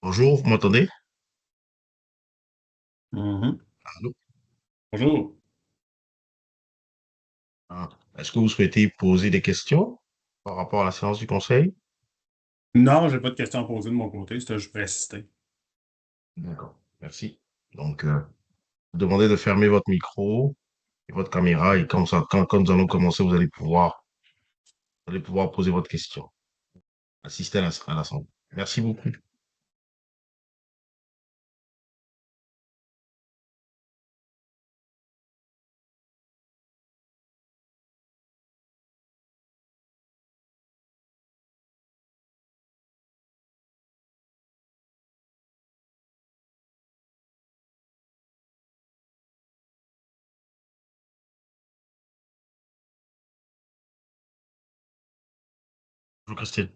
Bonjour, vous m'entendez? Mhm. Allô? Bonjour. Ah, est-ce que vous souhaitez poser des questions par rapport à la séance du conseil? Non, j'ai pas de questions à poser de mon côté, c'était juste pour assister. D'accord, merci. Donc, vous demandez de fermer votre micro et votre caméra et quand nous allons commencer, vous allez pouvoir poser votre question, assister à l'assemblée. Merci beaucoup. Bonjour Christine.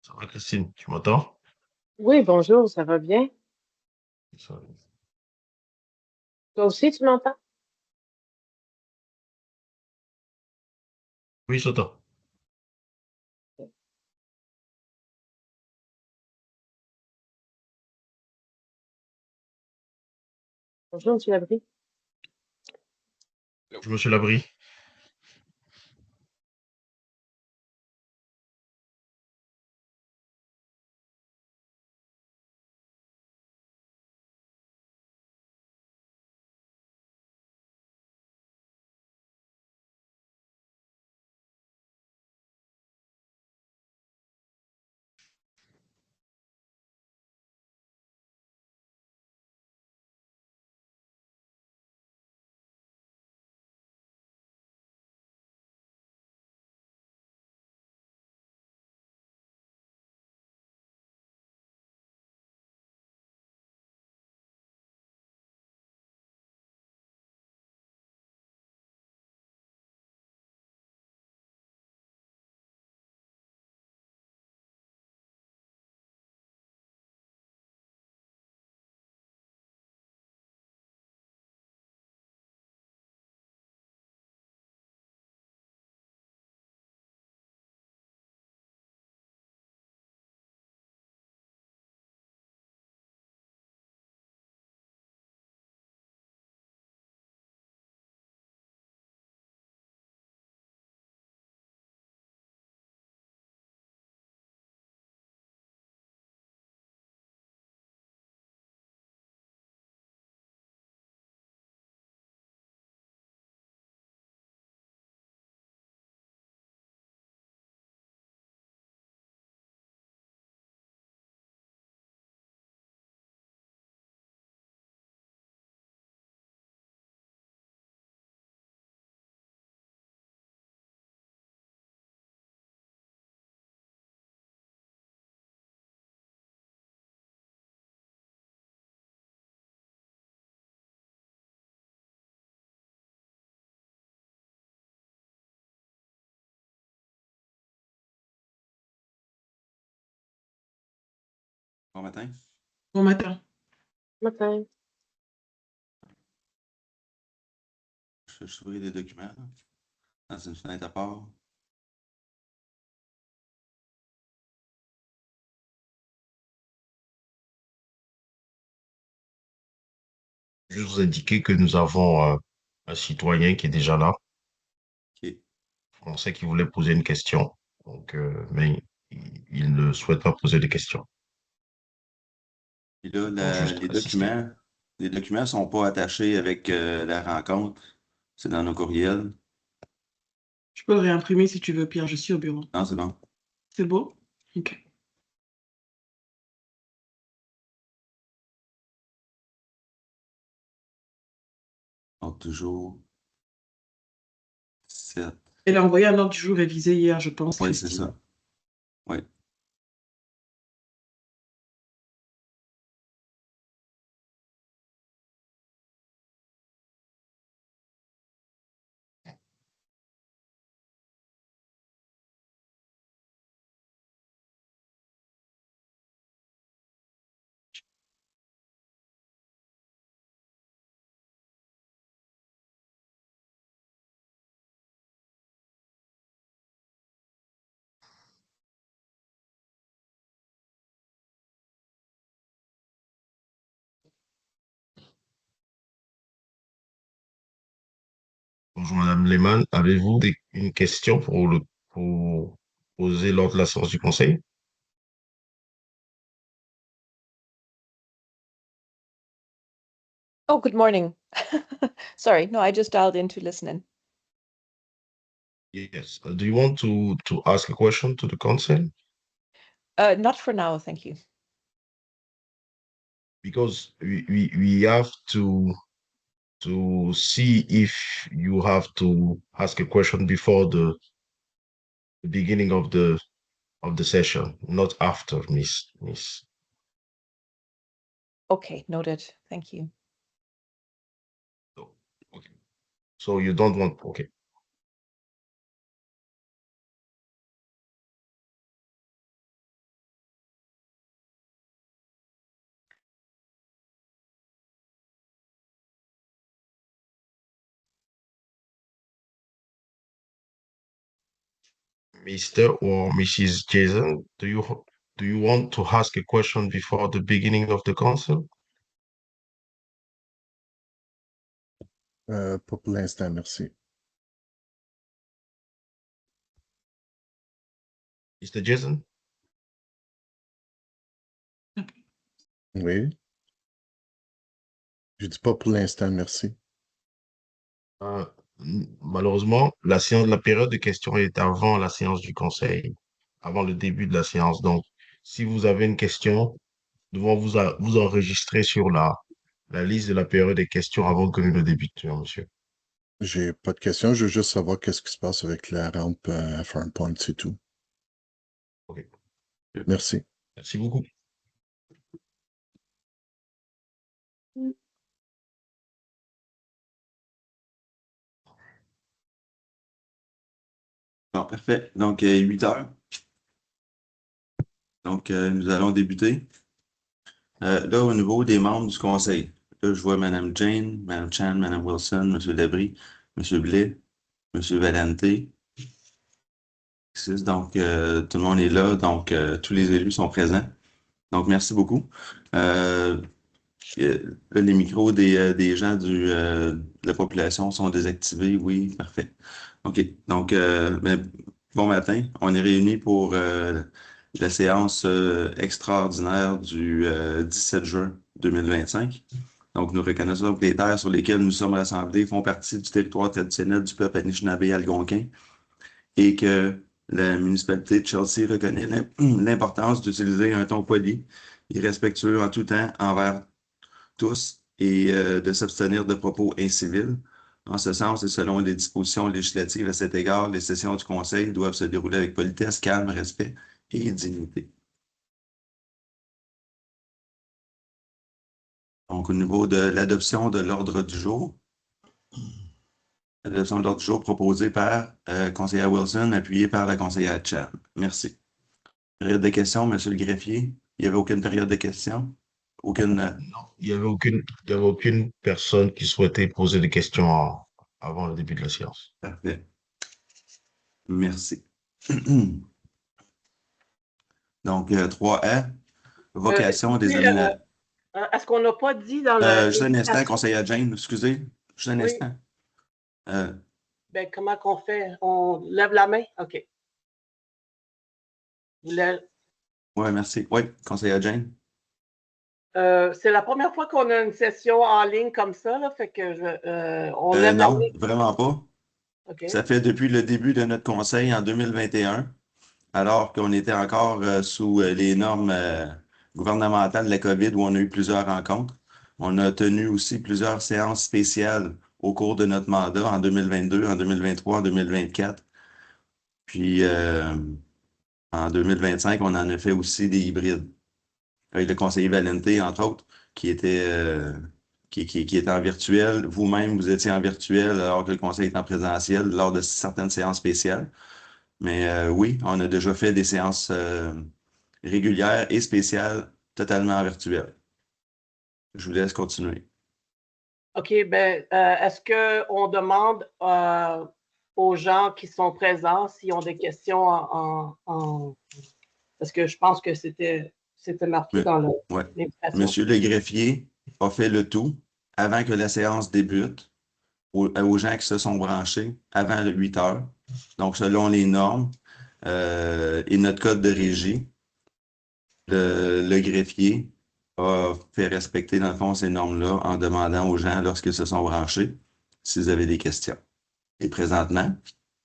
Ça va Christine, tu m'entends? Oui, bonjour, ça va bien? Ça- Toi aussi, tu m'entends? Oui, j'entends. Bonjour, monsieur Labrie. Bonjour Monsieur Labrie. Bon matin. Bon matin. Matin. Je souris des documents là, dans une fenêtre à part. Juste vous indiquer que nous avons un citoyen qui est déjà là. OK. On sait qu'il voulait poser une question, donc, mais il ne souhaite pas poser de questions. Puis là, Donc, juste assister. les documents sont pas attachés avec la rencontre. C'est dans nos courriels. Je peux le réimprimer si tu veux, Pierre, je suis au bureau. Non, c'est bon. C'est beau? OK. Donc, toujours 7. Elle a envoyé un ordre du jour révisé hier, je pense, Oui, c'est Christine. ça. Oui. Bonjour Madame Lehmann, avez-vous une question pour poser lors de la séance du conseil? Oh, good morning. Sorry, no, I just dialed in to listen in. Yes. Do you want to ask a question to the council? Not for now, thank you. Because we have to see if you have to ask a question before the beginning of the session, not after, Miss. Okay, noted. Thank you. So, okay. So you don't want, okay. Mr. or Mrs. Jason, do you want to ask a question before the beginning of the council? Pas pour l'instant, merci. Mr. Jason? Oui. Je dis pas pour l'instant, merci. Malheureusement, la période de questions est avant la séance du conseil, avant le début de la séance. Donc, si vous avez une question, nous devons vous enregistrer sur la liste de la période des questions avant que nous ne débutions, monsieur. J'ai pas de questions, je veux juste savoir qu'est-ce qui se passe avec la rampe à Farm Point, c'est tout. OK. Merci. Merci beaucoup. Bon, parfait. Donc, 8 heures. Donc, nous allons débuter. Là, au niveau des membres du conseil, là, je vois Mme Jane, Mme Chan, Mme Wilson, M. Labrie, M. Blais, M. Valente. Donc, tout le monde est là. Donc, tous les élus sont présents. Donc, merci beaucoup. Là, les micros des gens de la population sont désactivés. Oui, parfait. OK. Donc, bon matin. On est réunis pour la séance extraordinaire du 17 juin 2025. Donc, nous reconnaissons que les terres sur lesquelles nous sommes rassemblés font partie du territoire traditionnel du peuple Anishinaabe-Algonquin et que la municipalité de Chelsea reconnaît l'importance d'utiliser un ton poli et respectueux en tout temps envers tous et de s'abstenir de propos incivils. En ce sens et selon les dispositions législatives à cet égard, les sessions du Conseil doivent se dérouler avec politesse, calme, respect et dignité. Donc, au niveau de l'adoption de l'ordre du jour, l'adoption de l'ordre du jour proposée par conseillère Wilson, appuyée par la conseillère Chan. Merci. Période de questions, M. le greffier. Il n'y avait aucune période de questions? Aucune. Non, il n'y avait aucune personne qui souhaitait poser des questions avant le début de la séance. Parfait. Merci. Donc, 3A, vocation des aménagements. Est-ce qu'on n'a pas dit dans le. Juste un instant, conseillère Jane, excusez. Juste un instant. Ben, comment qu'on fait? On lève la main? OK. Oui, merci. Oui, conseillère Jane. C'est la première fois qu'on a une session en ligne comme ça, là, fait que on lève la Non, main. vraiment pas. OK. Ça fait depuis le début de notre conseil en 2021, alors qu'on était encore sous les normes gouvernementales de la COVID où on a eu plusieurs rencontres. On a tenu aussi plusieurs séances spéciales au cours de notre mandat en 2022, en 2023, en 2024. Puis en 2025, on en a fait aussi des hybrides. Avec le conseiller Valente, entre autres, qui était en virtuel. Vous-même, vous étiez en virtuel alors que le conseil est en présentiel lors de certaines séances spéciales. Mais oui, on a déjà fait des séances régulières et spéciales totalement virtuelles. Je vous laisse continuer. OK, ben, est-ce qu'on demande aux gens qui sont présents s'ils ont des questions parce que je pense que c'était marqué dans l'invitation. Monsieur le greffier a fait le tout avant que la séance débute aux gens qui se sont branchés avant le 8 heures. Donc, selon les normes et notre code de régie, le greffier a fait respecter, dans le fond, ces normes-là en demandant aux gens, lorsqu'ils se sont branchés, s'ils avaient des questions. Et présentement,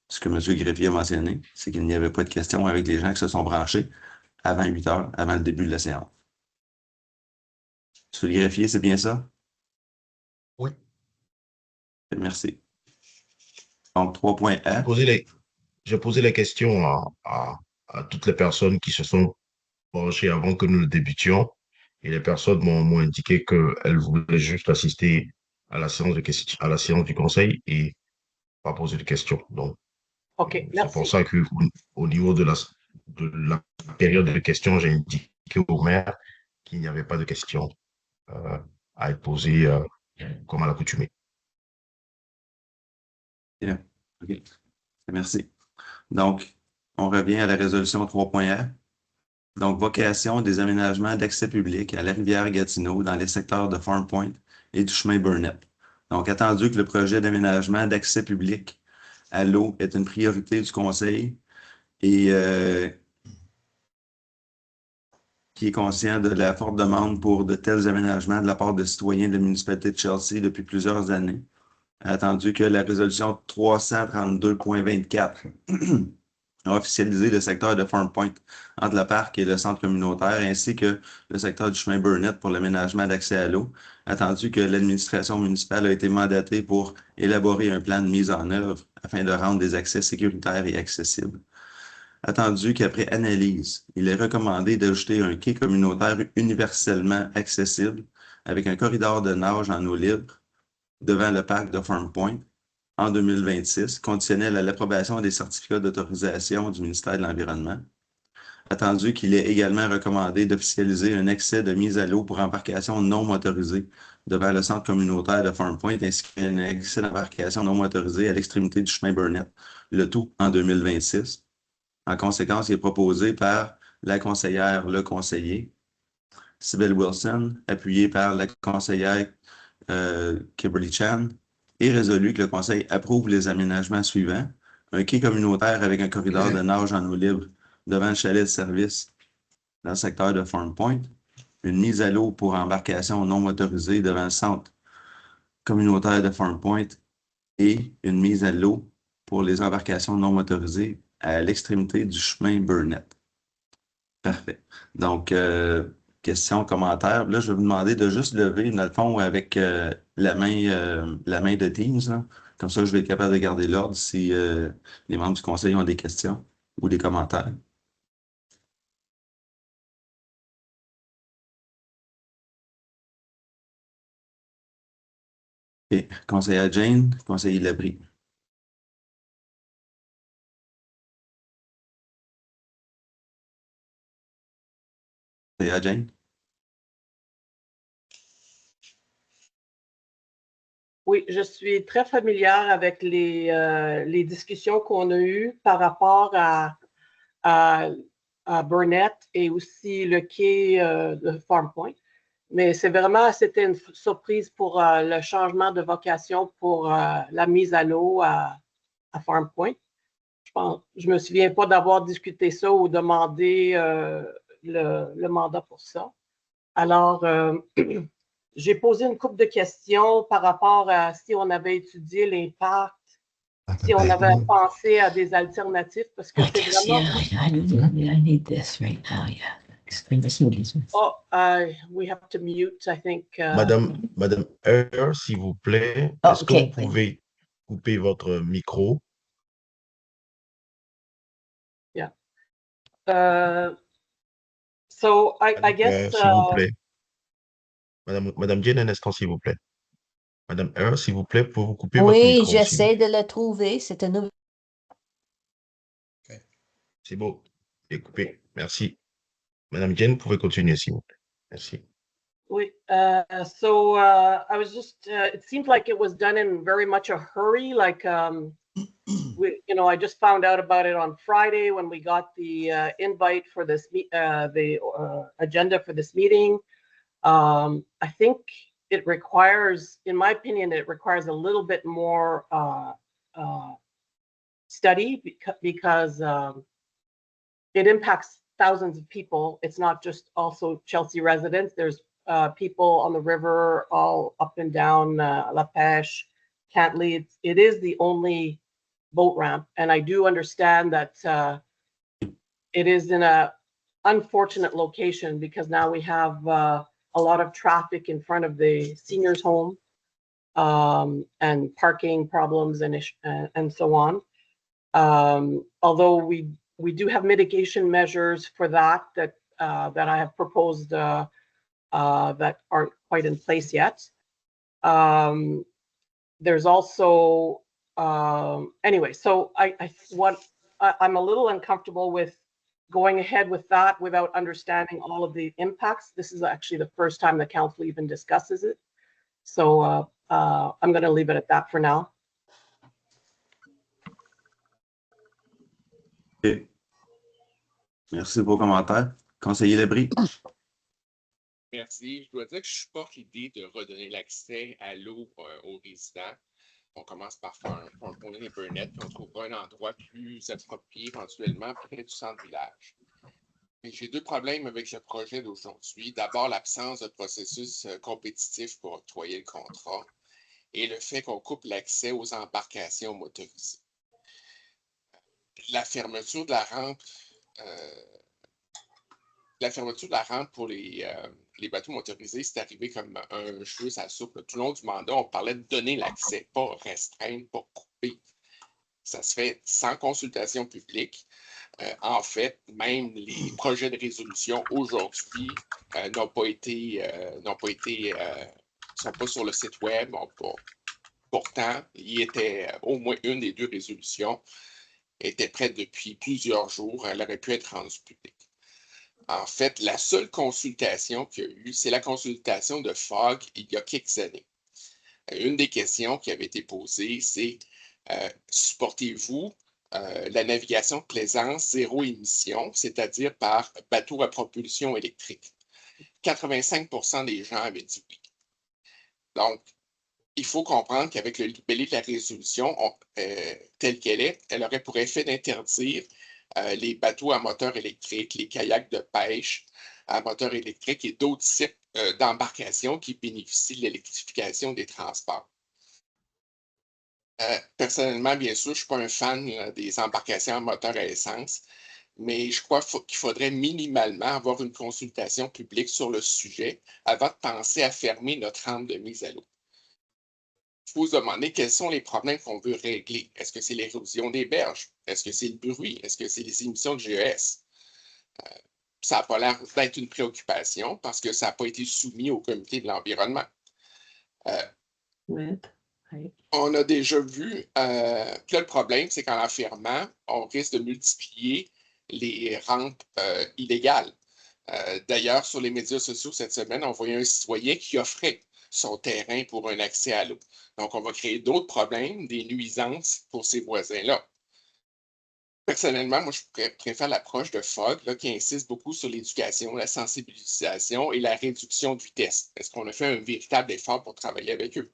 ce que M. le greffier a mentionné, c'est qu'il n'y avait pas de questions avec les gens qui se sont branchés avant 8 heures, avant le début de la séance. M. le greffier, c'est bien ça? Oui. Merci. Donc, 3.F. J'ai posé les questions à toutes les personnes qui se sont branchées avant que nous le débutions. Et les personnes m'ont indiqué qu'elles voulaient juste assister à la séance à la séance du conseil et pas poser de questions. Donc, OK, c'est merci. pour ça qu'au niveau de la période de questions, j'ai indiqué au maire qu'il n'y avait pas de questions à être posées comme à l'accoutumée. Bien. OK. Merci. Donc, on revient à la résolution 3.1. Donc, vocation des aménagements d'accès public à la rivière Gatineau dans les secteurs de Farm Point et du chemin Burnett. Donc, attendu que le projet d'aménagement d'accès public à l'eau est une priorité du Conseil et qui est conscient de la forte demande pour de tels aménagements de la part de citoyens de la municipalité de Chelsea depuis plusieurs années, attendu que la résolution 332.24 a officialisé le secteur de Farm Point entre le parc et le centre communautaire, ainsi que le secteur du chemin Burnett pour l'aménagement d'accès à l'eau, attendu que l'administration municipale a été mandatée pour élaborer un plan de mise en œuvre afin de rendre des accès sécuritaires et accessibles. Attendu qu'après analyse, il est recommandé d'ajouter un quai communautaire universellement accessible avec un corridor de nage en eau libre devant le parc de Farm Point en 2026, conditionnel à l'approbation des certificats d'autorisation du ministère de l'Environnement. Attendu qu'il est également recommandé d'officialiser un accès de mise à l'eau pour embarcation non motorisée devant le centre communautaire de Farm Point, ainsi qu'un accès d'embarcation non motorisée à l'extrémité du chemin Burnett, le tout en 2026. En conséquence, il est proposé par la conseillère, le conseiller, Sybil Wilson, appuyé par la conseillère Kimberly Chan, est résolu que le Conseil approuve les aménagements suivants. Un quai communautaire avec un corridor de nage en eau libre devant le chalet de service dans le secteur de Farm Point. Une mise à l'eau pour embarcation non motorisée devant le centre communautaire de Farm Point et une mise à l'eau pour les embarcations non motorisées à l'extrémité du chemin Burnett. Parfait. Donc, questions, commentaires. Là, je vais vous demander de juste lever, dans le fond, avec la main de Teams. Là. Comme ça, je vais être capable de garder l'ordre si les membres du conseil ont des questions ou des commentaires. Et conseillère Jane, conseiller Labrie. Conseillère Jane? Oui, je suis très familière avec les discussions qu'on a eues par rapport à Burnett et aussi le quai de Farm Point. Mais c'était une surprise pour le changement de vocation pour la mise à l'eau à Farm Point. Je me souviens pas d'avoir discuté ça ou demandé le mandat pour ça. Alors, j'ai posé une couple de questions par rapport à si on avait étudié l'impact, si on avait pensé à des alternatives, parce que c'est vraiment... I need this right now, yeah. Oh, we have to mute, I think. Madame Heure, s'il vous plaît, est-ce que vous pouvez couper votre micro? Yeah. So I guess... s'il vous plaît. Madame Jane, un instant, s'il vous plaît. Madame Heure, s'il vous plaît, pouvez-vous couper votre micro? Oui, j'essaie de le trouver. C'est un nouveau. C'est beau. Et coupé. Merci. Madame Jane, vous pouvez continuer, s'il vous plaît. Merci. Oui. So I was just, it seemed like it was done in very much a hurry. Like, I just found out about it on Friday when we got the invite for this, the agenda for this meeting. I think it requires, in my opinion, it requires a little bit more study because it impacts thousands of people. It's not just also Chelsea residents. There's people on the river all up and down La Pêche, Cantley. It is the only boat ramp. And I do understand that it is in a unfortunate location because now we have a lot of traffic in front of the seniors home and parking problems and so on. Although we do have mitigation measures for that I have proposed that aren't quite in place yet. There's also anyway, so I'm a little uncomfortable with going ahead with that without understanding all of the impacts. This is actually the first time the council even discusses it. So I'm going to leave it at that for now. OK. Merci pour vos commentaires. Conseiller Labrie. Merci. Je dois dire que je supporte l'idée de redonner l'accès à l'eau aux résidents. On commence par faire un point des Burnett, puis on trouvera un endroit plus approprié éventuellement près du centre-village. Mais j'ai deux problèmes avec le projet d'aujourd'hui. D'abord, l'absence de processus compétitif pour octroyer le contrat et le fait qu'on coupe l'accès aux embarcations motorisées. La fermeture de la rampe pour les bateaux motorisés, c'est arrivé comme un cheveu à la soupe. Tout le long du mandat, on parlait de donner l'accès, pas restreindre, pas couper. Ça se fait sans consultation publique. En fait, même les projets de résolution aujourd'hui sont pas sur le site web. Pourtant, il était au moins une des deux résolutions était prête depuis plusieurs jours. Elle aurait pu être rendue publique. En fait, la seule consultation qu'il y a eu, c'est la consultation de Fogg il y a quelques années. Une des questions qui avait été posée, c'est supportez-vous la navigation de plaisance zéro émission, c'est-à-dire par bateau à propulsion électrique? 85% des gens avaient dit oui. Donc, il faut comprendre qu'avec le libellé de la résolution telle qu'elle est, elle aurait pour effet d'interdire les bateaux à moteur électrique, les kayaks de pêche à moteur électrique et d'autres types d'embarcations qui bénéficient de l'électrification des transports. Personnellement, bien sûr, je ne suis pas un fan des embarcations à moteur à essence, mais je crois qu'il faudrait minimalement avoir une consultation publique sur le sujet avant de penser à fermer notre rampe de mise à l'eau. Il faut se demander quels sont les problèmes qu'on veut régler. Est-ce que c'est l'érosion des berges? Est-ce que c'est le bruit? Est-ce que c'est les émissions de GES? Ça n'a pas l'air d'être une préoccupation parce que ça n'a pas été soumis au comité de l'environnement. On a déjà vu que le problème, c'est qu'en la fermant, on risque de multiplier les rampes illégales. D'ailleurs, sur les médias sociaux cette semaine, on voyait un citoyen qui offrait son terrain pour un accès à l'eau. Donc, on va créer d'autres problèmes, des nuisances pour ces voisins-là. Personnellement, moi, je préfère l'approche de Fogg là, qui insiste beaucoup sur l'éducation, la sensibilisation et la réduction de vitesse. Est-ce qu'on a fait un véritable effort pour travailler avec eux?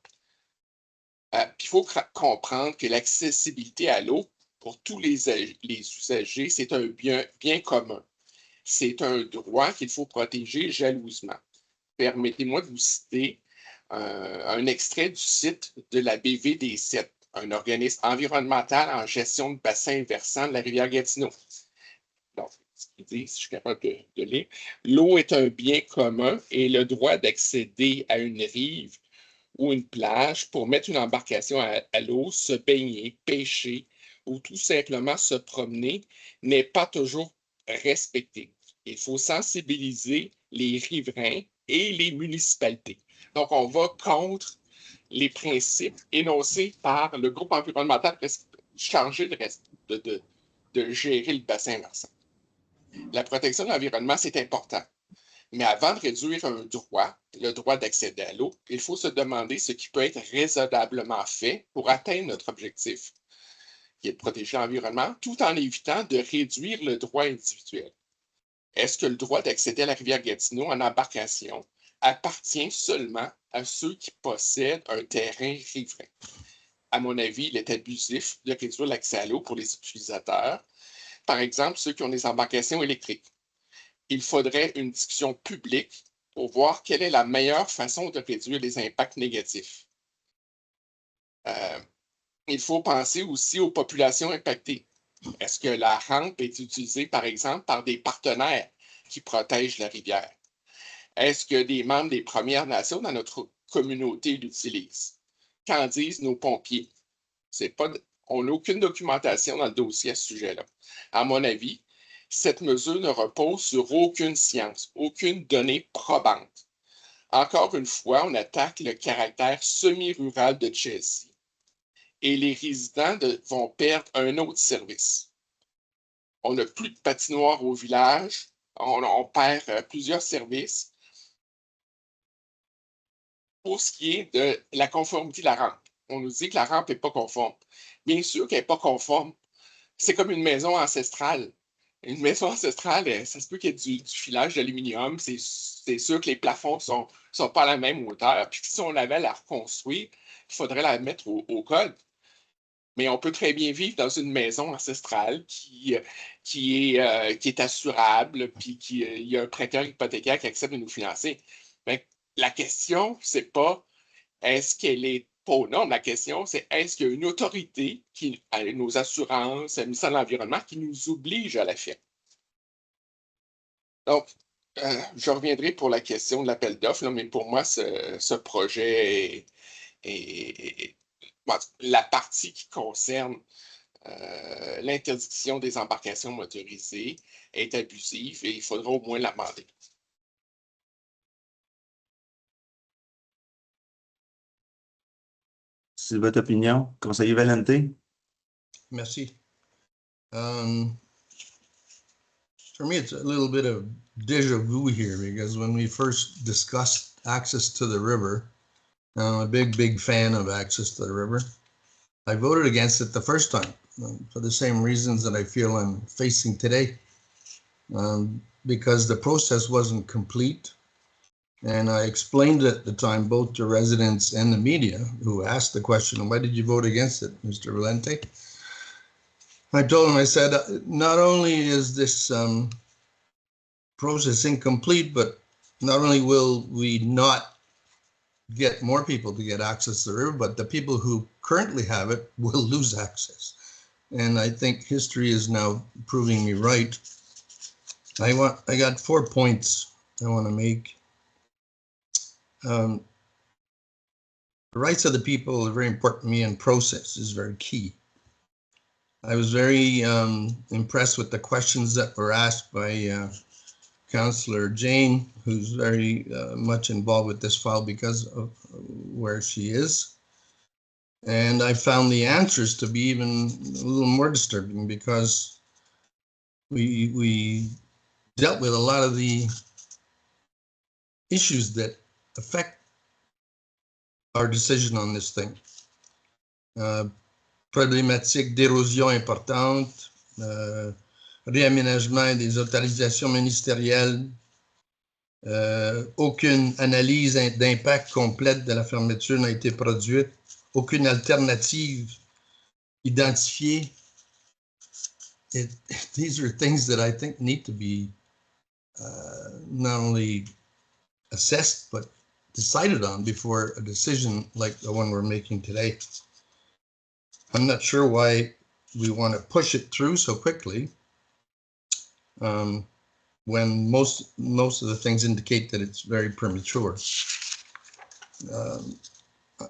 Il faut comprendre que l'accessibilité à l'eau pour tous les usagers, c'est un bien commun. C'est un droit qu'il faut protéger jalousement. Permettez-moi de vous citer un extrait du site de la BVD7, un organisme environnemental en gestion de bassins versants de la rivière Gatineau. Donc, ce qu'il dit, si je suis capable de lire, l'eau est un bien commun et le droit d'accéder à une rive ou une plage pour mettre une embarcation à l'eau, se baigner, pêcher ou tout simplement se promener n'est pas toujours respecté. Il faut sensibiliser les riverains et les municipalités. Donc, on va contre les principes énoncés par le groupe environnemental chargé de gérer le bassin versant. La protection de l'environnement, c'est important. Mais avant de réduire un droit, le droit d'accéder à l'eau, il faut se demander ce qui peut être raisonnablement fait pour atteindre notre objectif, qui est de protéger l'environnement, tout en évitant de réduire le droit individuel. Est-ce que le droit d'accéder à la rivière Gatineau en embarcation appartient seulement à ceux qui possèdent un terrain riverain. À mon avis, il est abusif de réduire l'accès à l'eau pour les utilisateurs, par exemple ceux qui ont des embarcations électriques. Il faudrait une discussion publique pour voir quelle est la meilleure façon de réduire les impacts négatifs. Il faut penser aussi aux populations impactées. Est-ce que la rampe est utilisée, par exemple, par des partenaires qui protègent la rivière? Est-ce que des membres des Premières Nations dans notre communauté l'utilisent? Qu'en disent nos pompiers? On n'a aucune documentation dans le dossier à ce sujet-là. À mon avis, cette mesure ne repose sur aucune science, aucune donnée probante. Encore une fois, on attaque le caractère semi-rural de Chelsea et les résidents vont perdre un autre service. On n'a plus de patinoire au village, on perd plusieurs services. Pour ce qui est de la conformité de la rampe, on nous dit que la rampe n'est pas conforme. Bien sûr qu'elle n'est pas conforme. C'est comme une maison ancestrale. Une maison ancestrale, ça se peut qu'il y ait du filage d'aluminium. C'est sûr que les plafonds ne sont pas à la même hauteur. Puis si on avait à la reconstruire, il faudrait la mettre au code. Mais on peut très bien vivre dans une maison ancestrale qui est assurable, puis il y a un prêteur hypothécaire qui accepte de nous financer. Mais la question, c'est pas est-ce qu'elle est pas aux normes. La question, c'est est-ce qu'il y a une autorité, nos assurances, le ministère de l'Environnement, qui nous oblige à la faire? Donc, je reviendrai pour la question de l'appel d'offres, mais pour moi, ce projet la partie qui concerne l'interdiction des embarcations motorisées est abusive et il faudra au moins l'amender. C'est votre opinion, conseiller Valente? Merci. For me, it's a little bit of deja vu here because when we first discussed access to the river, I'm a big fan of access to the river. I voted against it the first time for the same reasons that I feel I'm facing today, because the process wasn't complete. And I explained at the time, both to residents and the media who asked the question, why did you vote against it, Mr. Valente? I told him, I said, not only is this process incomplete, but not only will we not get more people to get access to the river, but the people who currently have it will lose access. And I think history is now proving me right. I got 4 points I want to make. The rights of the people are very important to me, and process is very key. I was very impressed with the questions that were asked by Councillor Jane, who's very much involved with this file because of where she is. And I found the answers to be even a little more disturbing because we dealt with a lot of the issues that affect our decision on this thing. Problématique d'érosion importante, réaménagement des autorisations ministérielles, aucune analyse d'impact complète de la fermeture n'a été produite, aucune alternative identifiée. These are things that I think need to be not only assessed, but decided on before a decision like the one we're making today. I'm not sure why we want to push it through so quickly when most of the things indicate that it's very premature.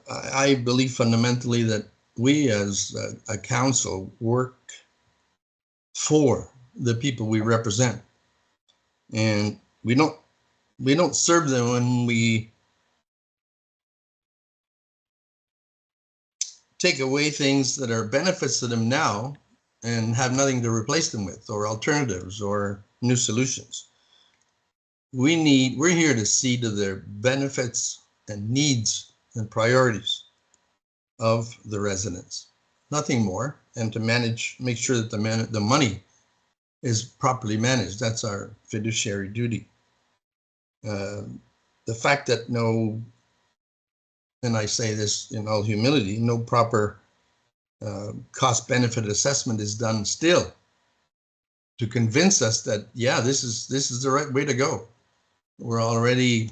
I believe fundamentally that we as a council work for the people we represent, and we don't serve them when we take away things that are benefits to them now and have nothing to replace them with, or alternatives or new solutions. We're here to see to their benefits and needs and priorities of the residents, nothing more, and to make sure that the money is properly managed. That's our fiduciary duty. The fact that no and I say this in all humility, no proper cost-benefit assessment is done still to convince us that, yeah, this is the right way to go. We're already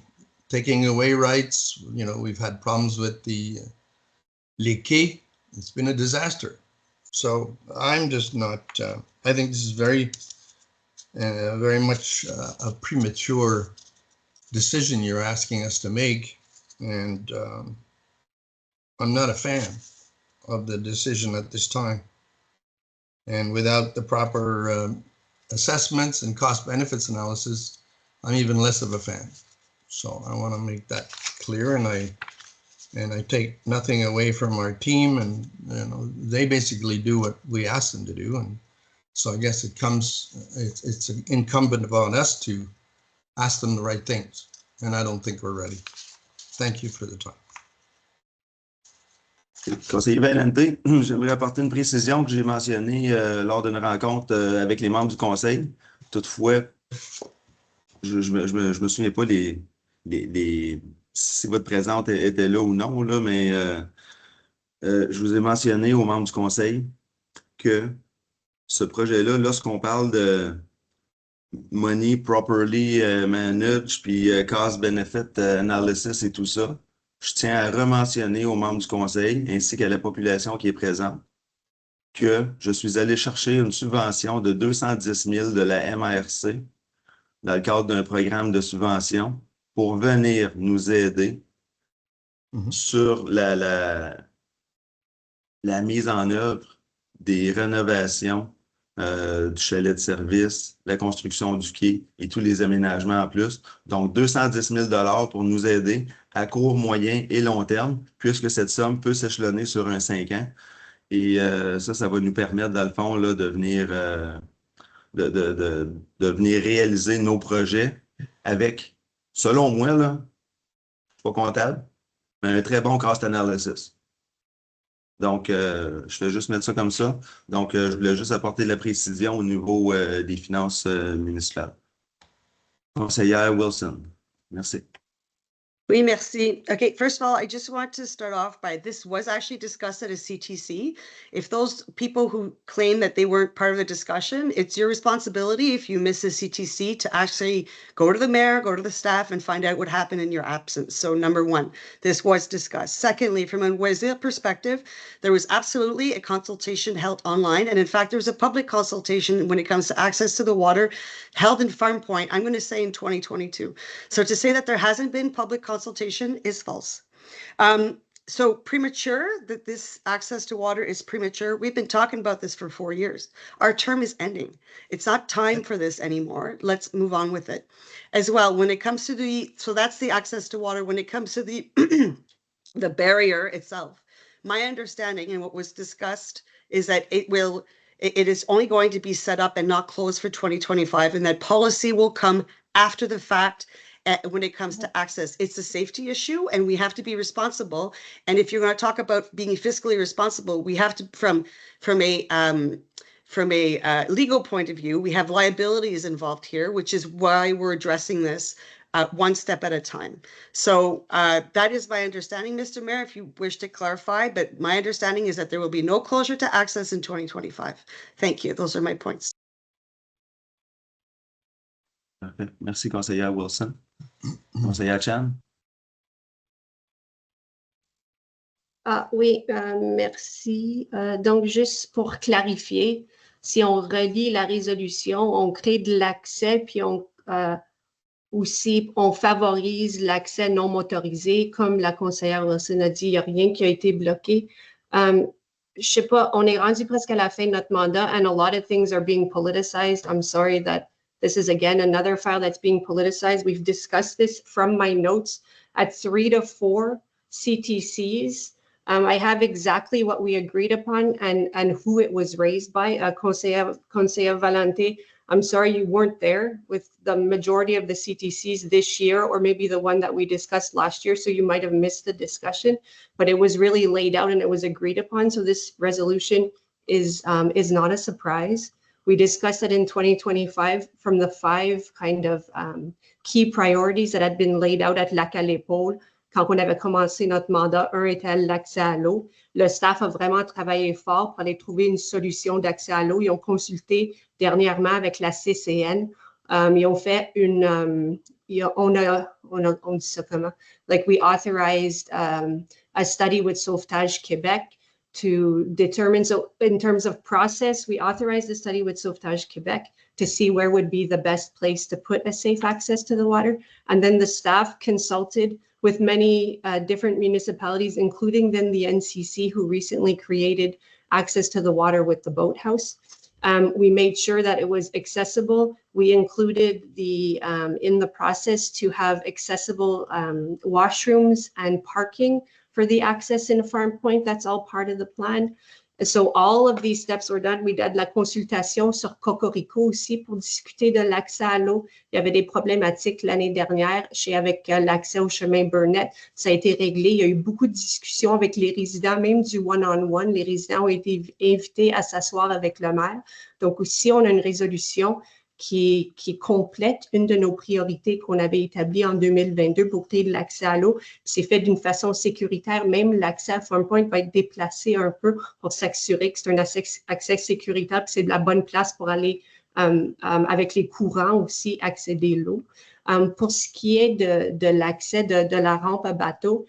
taking away rights. You know, we've had problems with the les quais. It's been a disaster. So I'm just not, I think this is very much a premature decision you're asking us to make. And I'm not a fan of the decision at this time. And without the proper assessments and cost benefits analysis, I'm even less of a fan. So I want to make that clear, and I take nothing away from our team, and you know, they basically do what we ask them to do, and so I guess it's incumbent upon us to ask them the right things, and I don't think we're ready. Thank you for the time. Conseiller Valentin, j'aimerais apporter une précision que j'ai mentionnée lors d'une rencontre avec les membres du conseil. Toutefois, je me souviens pas si votre présence était là ou non, là, mais je vous ai mentionné aux membres du conseil que ce projet-là, lorsqu'on parle de money properly managed, puis cost-benefit analysis et tout ça, je tiens à rementionner aux membres du conseil ainsi qu'à la population qui est présente que je suis allé chercher une subvention de 210 000 de la MRC dans le cadre d'un programme de subvention pour venir nous aider sur la mise en œuvre des rénovations du chalet de service, la construction du quai et tous les aménagements en plus. Donc, 210 000 pour nous aider à court, moyen et long terme, puisque cette somme peut s'échelonner sur un 5 ans. Et ça va nous permettre, dans le fond, là, de venir réaliser nos projets avec, selon moi, là, je suis pas comptable, mais un très bon cost analysis. Donc, je vais juste mettre ça comme ça. Donc, je voulais juste apporter la précision au niveau des finances municipales. Conseillère Wilson, merci. Oui, merci. Okay, first of all, I just want to start off by this was actually discussed at a CTC. If those people who claim that they weren't part of the discussion, it's your responsibility if you miss a CTC to actually go to the mayor, go to the staff and find out what happened in your absence. So number one, this was discussed. Secondly, from a Wazir perspective, there was absolutely a consultation held online. And in fact, there was a public consultation when it comes to access to the water held in Farm Point, I'm going to say in 2022. So to say that there hasn't been public consultation is false. So premature, that this access to water is premature. We've been talking about this for 4 years. Our term is ending. It's not time for this anymore. Let's move on with it. As well, when it comes to so that's the access to water. When it comes to the, the barrier itself, my understanding and what was discussed is that it is only going to be set up and not closed for 2025, and that policy will come after the fact. When it comes to access, it's a safety issue and we have to be responsible. And if you're going to talk about being fiscally responsible, we have to, from a legal point of view, we have liabilities involved here, which is why we're addressing this one step at a time. So that is my understanding, Mr. Mayor, if you wish to clarify, but my understanding is that there will be no closure to access in 2025. Thank you. Those are my points. Parfait. Merci, conseillère Wilson. Conseillère Chan. Oui, merci. Donc, juste pour clarifier, si on relit la résolution, on crée de l'accès, puis aussi, on favorise l'accès non motorisé. Comme la conseillère Wilson a dit, il n'y a rien qui a été bloqué. Je sais pas, on est rendu presque à la fin de notre mandat, and a lot of things are being politicized. I'm sorry that this is, again, another file that's being politicized. We've discussed this from my notes at 3 to 4 CTCs. I have exactly what we agreed upon and who it was raised by, Conseiller Valente. I'm sorry you weren't there with the majority of the CTCs this year, or maybe the one that we discussed last year, so you might have missed the discussion, but it was really laid out and it was agreed upon. So this resolution is not a surprise. We discussed it in 2025 from the 5 kind of key priorities that had been laid out at Lac à l'Épaule, quand on avait commencé notre mandat, un était l'accès à l'eau. Le staff a vraiment travaillé fort pour aller trouver une solution d'accès à l'eau. Ils ont consulté dernièrement avec la CCN. Ils ont fait on dit ça comment? Like we authorized a study with Sauvetage Québec to determine, so in terms of process, we authorized the study with Sauvetage Québec to see where would be the best place to put a safe access to the water. And then the staff consulted with many different municipalities, including then the NCC, who recently created access to the water with the boathouse. We made sure that it was accessible. We included in the process to have accessible washrooms and parking for the access in Farm Point. That's all part of the plan. So all of these steps were done. We did la consultation sur Cocorico aussi pour discuter de l'accès à l'eau. Il y avait des problématiques l'année dernière avec l'accès au chemin Burnett. Ça a été réglé. Il y a eu beaucoup de discussions avec les résidents, même du one-on-one. Les résidents ont été invités à s'asseoir avec le maire. Donc aussi, on a une résolution qui complète une de nos priorités qu'on avait établies en 2022 pour créer de l'accès à l'eau. C'est fait d'une façon sécuritaire. Même l'accès à Farm Point va être déplacé un peu pour s'assurer que c'est un accès sécuritaire, que c'est de la bonne place pour aller avec les courants aussi accéder à l'eau. Pour ce qui est de l'accès de la rampe à bateau,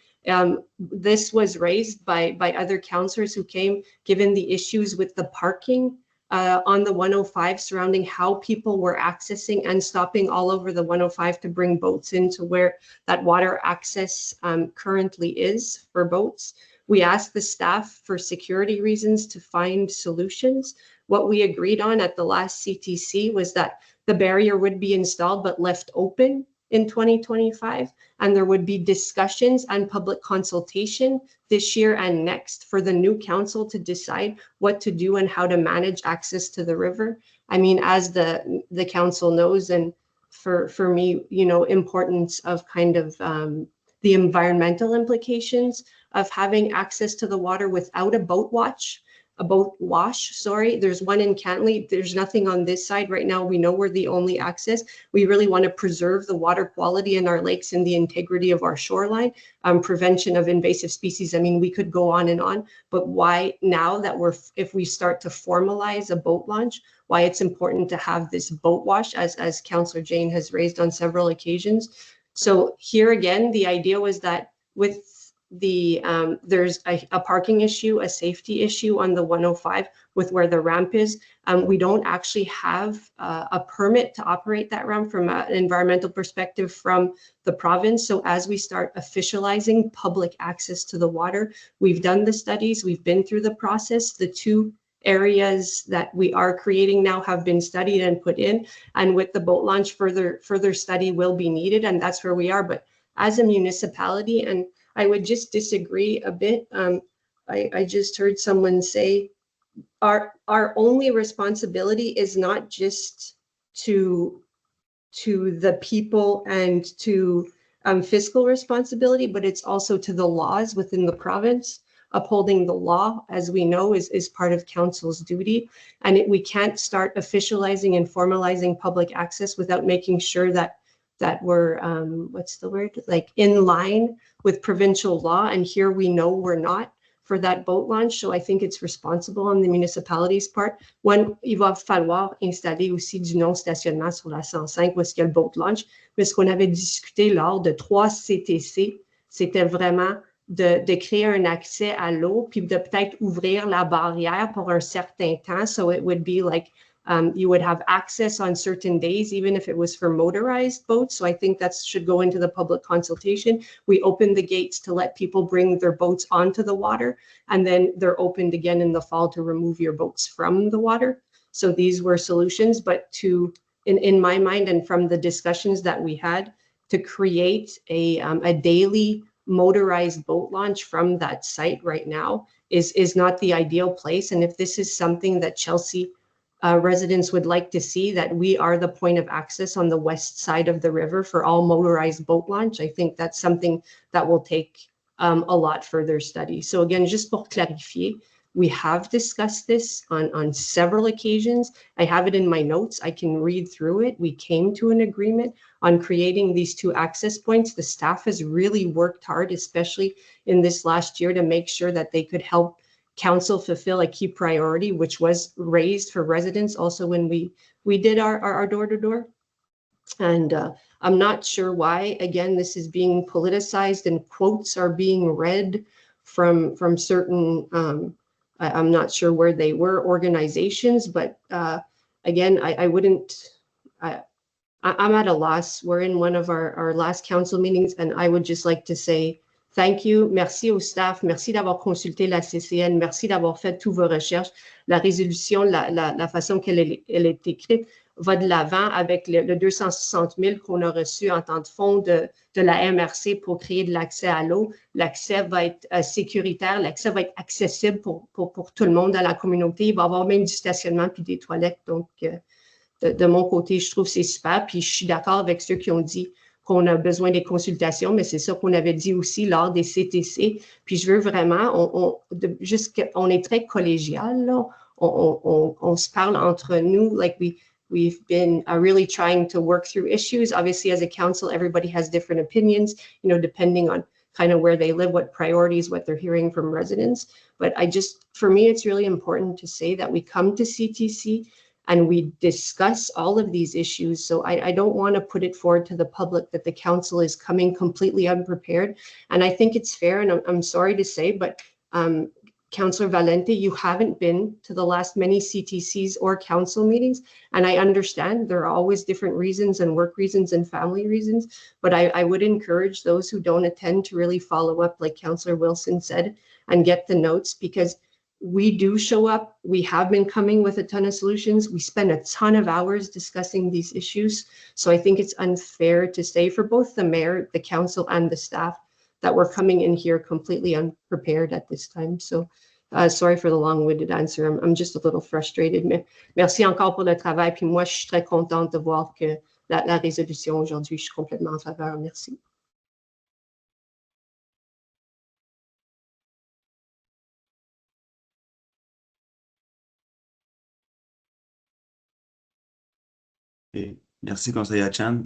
this was raised by other councillors who came, given the issues with the parking on the 105 surrounding how people were accessing and stopping all over the 105 to bring boats into where that water access currently is for boats. We asked the staff for security reasons to find solutions. What we agreed on at the last CTC was that the barrier would be installed but left open in 2025, and there would be discussions and public consultation this year and next for the new council to decide what to do and how to manage access to the river. I mean, as the council knows, and for me, you know, importance of kind of the environmental implications of having access to the water without a boat wash. There's one in Cantley. There's nothing on this side right now. We know we're the only access. We really want to preserve the water quality in our lakes and the integrity of our shoreline, prevention of invasive species. I mean, we could go on and on, but why now that if we start to formalize a boat launch, why it's important to have this boat wash, as Councillor Jane has raised on several occasions. So here again, the idea was that with there's a parking issue, a safety issue on the 105 with where the ramp is. We don't actually have a permit to operate that ramp from an environmental perspective from the province. So as we start officializing public access to the water, we've done the studies, we've been through the process. The two areas that we are creating now have been studied and put in, and with the boat launch, further study will be needed, and that's where we are. But as a municipality, and I would just disagree a bit. I just heard someone say our only responsibility is not just to the people and to fiscal responsibility, but it's also to the laws within the province. Upholding the law, as we know, is part of council's duty. And we can't start officializing and formalizing public access without making sure that we're, what's the word? Like in line with provincial law. And here we know we're not for that boat launch. So I think it's responsible on the municipality's part. One, il va falloir installer aussi du non-stationnement sur la 105 où est-ce qu'il y a le boat launch. Mais ce qu'on avait discuté lors de 3 CTC, c'était vraiment de créer un accès à l'eau, puis de peut-être ouvrir la barrière pour un certain temps. So it would be like you would have access on certain days, even if it was for motorized boats. So I think that should go into the public consultation. We opened the gates to let people bring their boats onto the water, and then they're opened again in the fall to remove your boats from the water. So these were solutions, but in my mind and from the discussions that we had, to create a daily motorized boat launch from that site right now is not the ideal place. And if this is something that Chelsea residents would like to see, that we are the point of access on the west side of the river for all motorized boat launch, I think that's something that will take a lot further study. So again, just pour clarifier, We have discussed this on several occasions. I have it in my notes. I can read through it. We came to an agreement on creating these 2 access points. The staff has really worked hard, especially in this last year, to make sure that they could help council fulfill a key priority, which was raised for residents also when we did our door-to-door. And I'm not sure why, again, this is being politicized and quotes are being read from certain, I'm not sure where they were, organizations, but again, I wouldn't, I'm at a loss. We're in one of our last council meetings, and I would just like to say thank you. Merci au staff. Merci d'avoir consulté la CCN. Merci d'avoir fait toutes vos recherches. La résolution, la façon qu'elle est écrite, va de l'avant avec le 260 000 qu'on a reçu en tant de fonds de la MRC pour créer de l'accès à l'eau. L'accès va être sécuritaire, l'accès va être accessible pour tout le monde dans la communauté. Il va y avoir même du stationnement puis des toilettes. Donc, de mon côté, je trouve que c'est super. Puis, je suis d'accord avec ceux qui ont dit qu'on a besoin des consultations, mais c'est ça qu'on avait dit aussi lors des CTC. Puis, je veux vraiment, on est très collégial, là. On se parle entre nous, like we've been really trying to work through issues. Obviously, as a council, everybody has different opinions, you know, depending on kind of where they live, what priorities, what they're hearing from residents. But for me, it's really important to say that we come to CTC and we discuss all of these issues. So I don't want to put it forward to the public that the council is coming completely unprepared. And I think it's fair, and I'm sorry to say, but Councillor Valente, you haven't been to the last many CTCs or council meetings, and I understand there are always different reasons and work reasons and family reasons, but I would encourage those who don't attend to really follow up, like Councillor Wilson said, and get the notes, because we do show up. We have been coming with a ton of solutions. We spend a ton of hours discussing these issues. So I think it's unfair to say for both the mayor, the council, and the staff that we're coming in here completely unprepared at this time. So sorry for the long-winded answer. I'm just a little frustrated. Mais merci encore pour le travail. Puis moi, je suis très contente de voir que la résolution aujourd'hui, je suis complètement en faveur. Merci. Okay. Merci, conseiller Chan.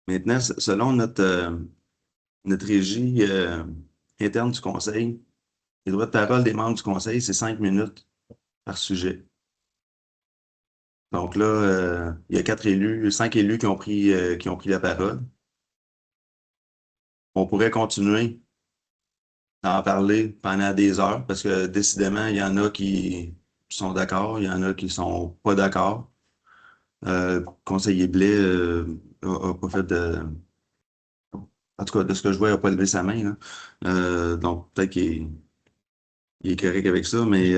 Maintenant, selon notre régie interne du conseil, les droits de parole des membres du conseil, c'est 5 minutes par sujet. Donc là, il y a 5 élus qui ont pris la parole. On pourrait continuer à en parler pendant des heures parce que décidément, il y en a qui sont d'accord, il y en a qui sont pas d'accord. Conseiller Blais a pas fait de... En tout cas, de ce que je vois, il n'a pas levé sa main, là. Donc, peut-être qu'il est correct avec ça, mais...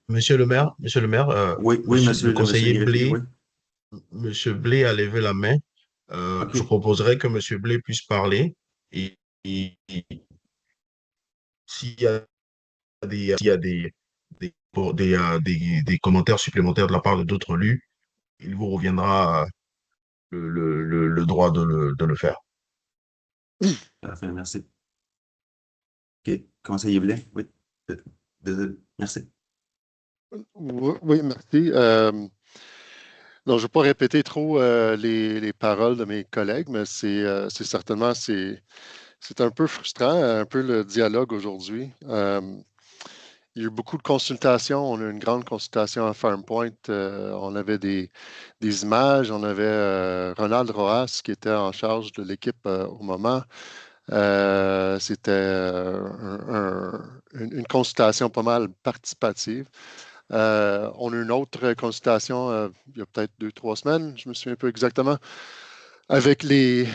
Monsieur le maire, oui, monsieur le conseiller monsieur Blais, oui. Monsieur Blais a levé la main. Okay. Je proposerais que Monsieur Blais puisse parler et s'il y a des commentaires supplémentaires de la part de d'autres élus, il vous reviendra le droit de le faire. Parfait, merci. OK. Conseiller Blais, oui. Désolé. Merci. Oui, merci. Non, je ne vais pas répéter trop les paroles de mes collègues, mais c'est certainement, c'est un peu frustrant, un peu le dialogue aujourd'hui. Il y a eu beaucoup de consultations. On a eu une grande consultation à Farm Point. On avait des images. On avait Ronald Roas qui était en charge de l'équipe au moment. C'était une consultation pas mal participative. On a eu une autre consultation il y a peut-être 2-3 semaines, je me souviens un peu exactement, avec les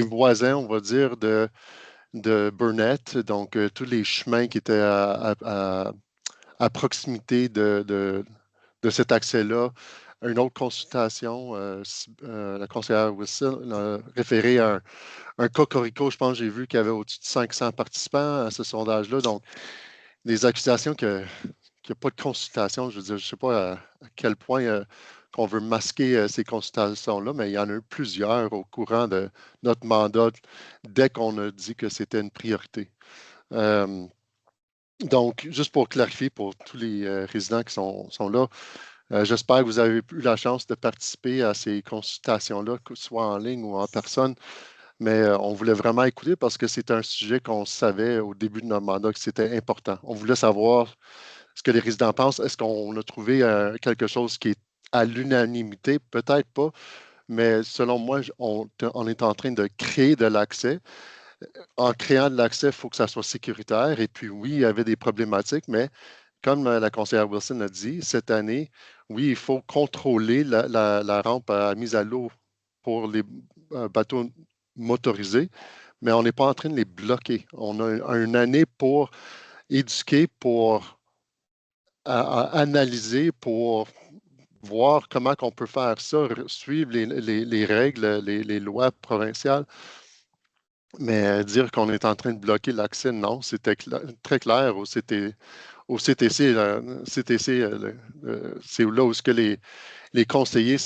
voisins, on va dire, de Burnett, donc tous les chemins qui étaient à proximité de cet accès-là. Une autre consultation, la conseillère Wilson a référé à un cocorico, je pense, j'ai vu qu'il y avait au-dessus de 500 participants à ce sondage-là. Donc, des accusations qu'il n'y a pas de consultation. Je veux dire, je ne sais pas à quel point qu'on veut masquer ces consultations-là, mais il y en a eu plusieurs au courant de notre mandat dès qu'on a dit que c'était une priorité. Donc, juste pour clarifier pour tous les résidents qui sont là, j'espère que vous avez eu la chance de participer à ces consultations-là, que ce soit en ligne ou en personne. Mais on voulait vraiment écouter parce que c'est un sujet qu'on savait au début de notre mandat que c'était important. On voulait savoir ce que les résidents pensent. Est-ce qu'on a trouvé quelque chose qui est à l'unanimité? Peut-être pas, mais selon moi, on est en train de créer de l'accès. En créant de l'accès, il faut que ça soit sécuritaire. Et puis oui, il y avait des problématiques, mais comme la conseillère Wilson a dit, cette année, oui, il faut contrôler la rampe à mise à l'eau pour les bateaux motorisés, mais on n'est pas en train de les bloquer. On a une année pour éduquer, pour analyser, pour voir comment on peut faire ça, suivre les règles, les lois provinciales. Mais dire qu'on est en train de bloquer l'accès, non, c'était très clair au CTC. C'est là où les conseillers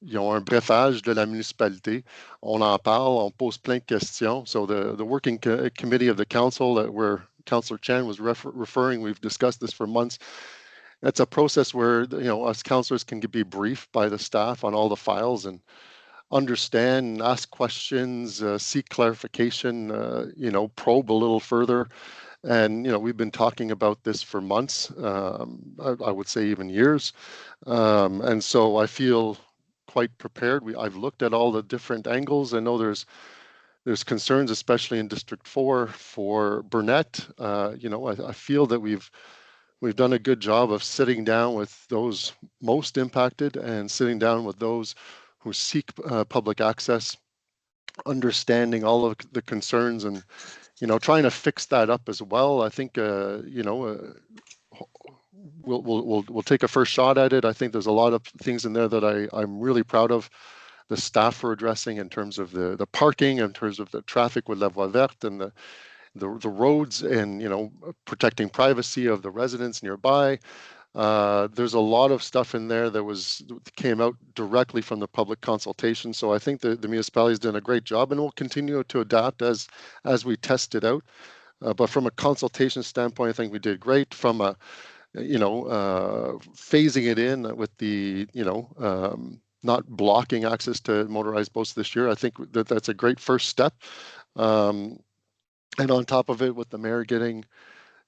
ils ont un brefage de la municipalité. On en parle, on pose plein de questions. So the working committee of the council where Councillor Chan was referring, we've discussed this for months. It's a process where us councillors can be briefed by the staff on all the files and understand, ask questions, seek clarification, probe a little further. And, we've been talking about this for months, I would say even years. And so I feel quite prepared. I've looked at all the different angles. I know there's concerns, especially in District 4 for Burnett. I feel that we've done a good job of sitting down with those most impacted and sitting down with those who seek public access, understanding all of the concerns and, trying to fix that up as well. I think, we'll take a first shot at it. I think there's a lot of things in there that I'm really proud of. The staff are addressing in terms of the parking, in terms of the traffic with La Voie Verte and the roads and, protecting privacy of the residents nearby. There's a lot of stuff in there that came out directly from the public consultation. So I think the municipality has done a great job and will continue to adapt as we test it out. But from a consultation standpoint, I think we did great. From a, phasing it in with the, not blocking access to motorized boats this year, I think that's a great first step. And on top of it, with the mayor getting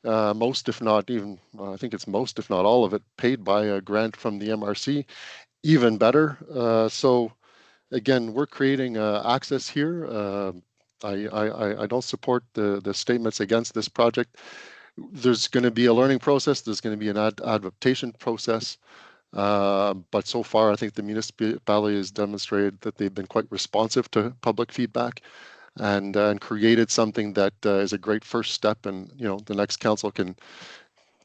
most, if not even, I think it's most, if not all of it, paid by a grant from the MRC, even better. So again, we're creating access here. I don't support the statements against this project. There's going to be a learning process. There's going to be an adaptation process. But so far, I think the municipality has demonstrated that they've been quite responsive to public feedback and created something that is a great first step. And, the next council can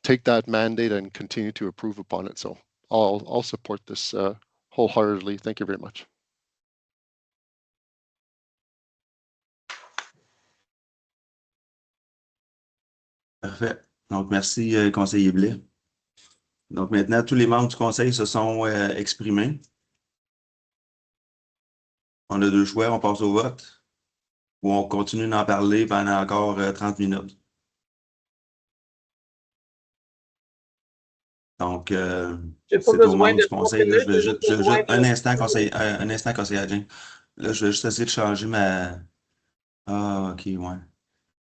take that mandate and continue to improve upon it. So I'll support this wholeheartedly. Thank you very much. Parfait. Donc, merci, conseiller Blais. Donc, maintenant, tous les membres du conseil se sont exprimés. On a deux choix, on passe au vote ou on continue d'en parler pendant encore 30 minutes. Donc, c'est aux membres du conseil. Là, je vais juste un instant, conseiller Adjien. Là, je vais juste essayer de changer ma... Ah, OK, ouais.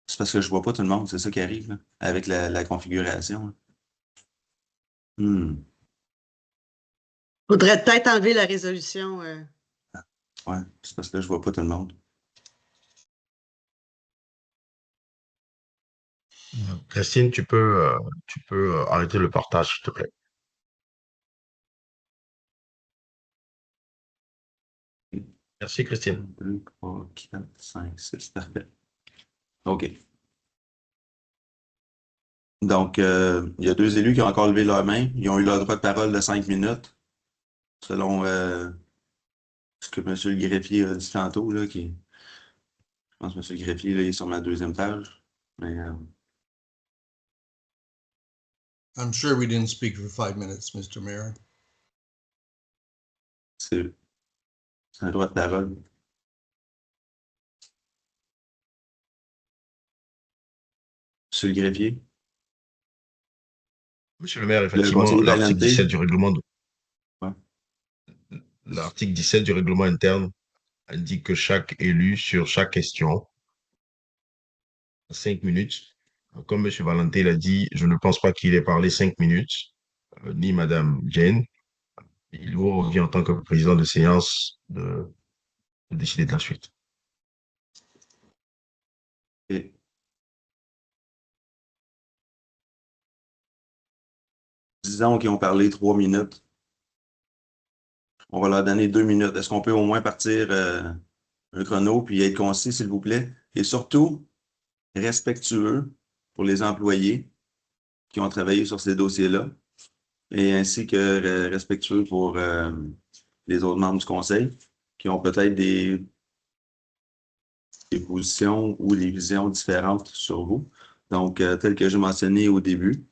C'est parce que je vois pas tout le monde, c'est ça qui arrive, là, avec la configuration. Faudrait peut-être enlever la résolution. Ouais, c'est parce que je vois pas tout le monde. Christine, tu peux arrêter le partage, s'il te plaît. Merci, Christine. 2, 3, 4, 5, 6, parfait. OK. Donc, il y a deux élus qui ont encore levé leur main. Ils ont eu leur droit de parole de 5 minutes, selon ce que M. le greffier a dit tantôt. Là, je pense que M. le greffier là, il est sur ma deuxième page. Mais, I'm sure we didn't speak for 5 minutes, Mr. Mayor. c'est un droit de parole. Monsieur le greffier. Monsieur le maire, Le effectivement, conseiller l'article Valentin. 17 du règlement, Ouais. l'article 17 du règlement interne indique que chaque élu, sur chaque question, a 5 minutes. Comme M. Valentin l'a dit, je ne pense pas qu'il ait parlé 5 minutes, ni Mme Jane. Il vous revient en tant que président de séance de décider de la suite. Et disons qu'ils ont parlé 3 minutes. On va leur donner 2 minutes. Est-ce qu'on peut au moins partir un chrono puis être concis, s'il vous plaît? Et surtout, respectueux pour les employés qui ont travaillé sur ces dossiers-là et ainsi que respectueux pour les autres membres du conseil qui ont peut-être des positions ou des visions différentes sur vous. Donc, tel que j'ai mentionné au début,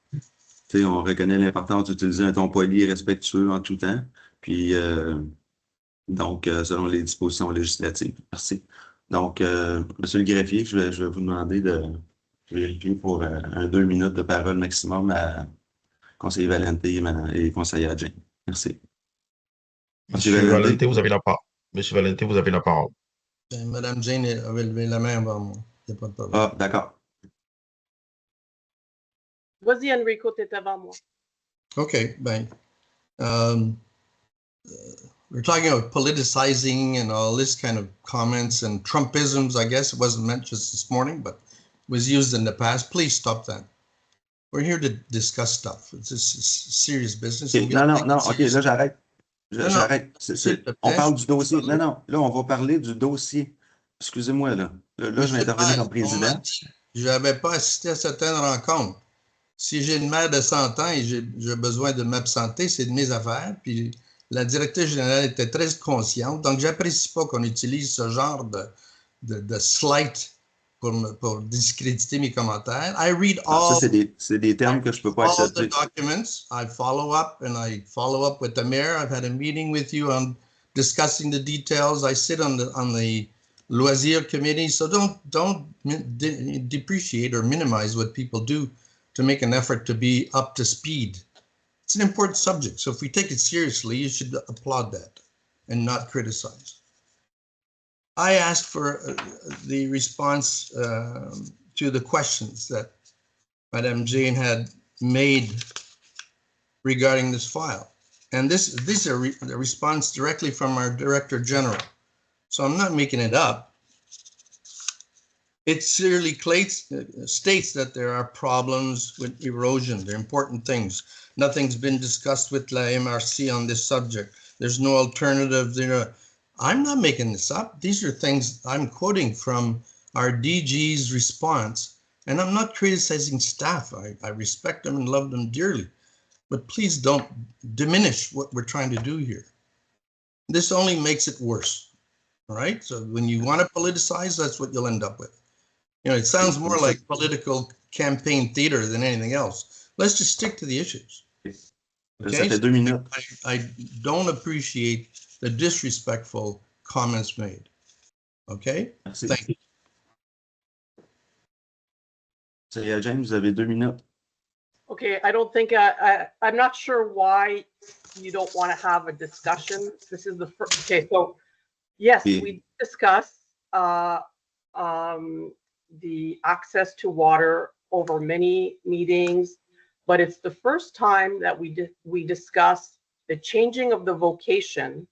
on reconnaît l'importance d'utiliser un ton poli et respectueux en tout temps, puis donc, selon les dispositions législatives. Merci. Donc, Monsieur le greffier, je vais vous demander de vérifier pour 2 minutes de parole maximum à conseiller Valentin et conseiller Jane. Merci. Monsieur Valentin, vous avez la parole. Monsieur Valentin, vous avez la parole. Madame Jane avait levé la main avant moi. Il n'y a pas de problème. Ah, d'accord. Vas-y, Enrico, tu es avant moi. Okay, ben, we're talking about politicizing and all this kind of comments and Trumpisms, I guess. It wasn't meant just this morning, but was used in the past. Please stop that. We're here to discuss stuff. It's serious business. Okay. Non, OK, là, j'arrête. J'arrête. On parle du dossier. Non, là, on va parler du dossier. Excusez-moi, là. Là, je vais intervenir comme président. Je n'avais pas assisté à certaines rencontres. Si j'ai une mère de 100 ans et j'ai besoin de m'absenter, c'est de mes affaires. Puis la directrice générale était très consciente. Donc, j'apprécie pas qu'on utilise ce genre de slight pour discréditer mes commentaires. I read all. Ça, c'est des termes que je peux pas accepter. All the documents. I follow up with the mayor. I've had a meeting with you on discussing the details. I sit on the loisir committee. So don't depreciate or minimize what people do to make an effort to be up to speed. It's an important subject. So if we take it seriously, you should applaud that and not criticize. I asked for the response to the questions that Madame Jane had made regarding this file. And these are a response directly from our Director General. So I'm not making it up. It clearly states that there are problems with erosion. They're important things. Nothing's been discussed with La MRC on this subject. There's no alternative. I'm not making this up. These are things I'm quoting from our DG's response. And I'm not criticizing staff. I respect them and love them dearly. But please don't diminish what we're trying to do here. This only makes it worse. All right? So when you want to politicize, that's what you'll end up with. You know, it sounds more like political campaign theater than anything else. Let's just stick to the issues. Okay? Ça fait 2 minutes. I don't appreciate the disrespectful comments made. Okay? Merci. Thank you. C'est James, vous avez 2 minutes. Okay, I don't think I'm not sure why you don't want to have a discussion. This is the first. Okay, so yes, we discussed the access to water over many meetings, but it's the first time that we discuss the changing of the vocation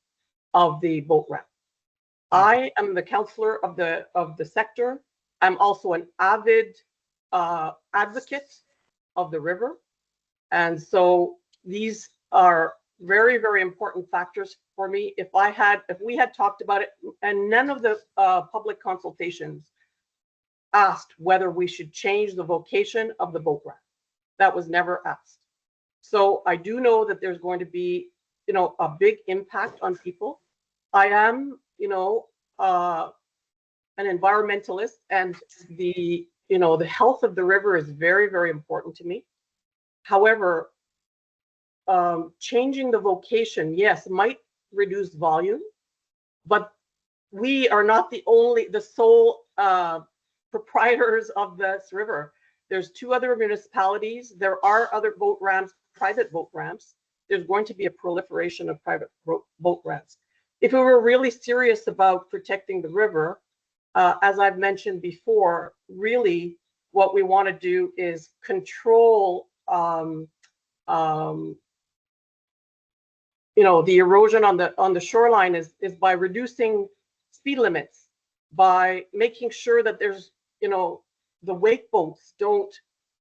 of the boat ramp. I am the counselor of the sector. I'm also an avid advocate of the river, and so these are very, very important factors for me. If we had talked about it, and none of the public consultations asked whether we should change the vocation of the boat ramp. That was never asked. So I do know that there's going to be, a big impact on people. I am, an environmentalist, and the health of the river is very, very important to me. However, changing the vocation, yes, might reduce volume, but we are not the sole proprietors of this river. There's 2 other municipalities. There are other boat ramps, private boat ramps. There's going to be a proliferation of private boat ramps. If we were really serious about protecting the river, as I've mentioned before, really what we want to do is control, the erosion on the shoreline is by reducing speed limits, by making sure that there's, the wake boats don't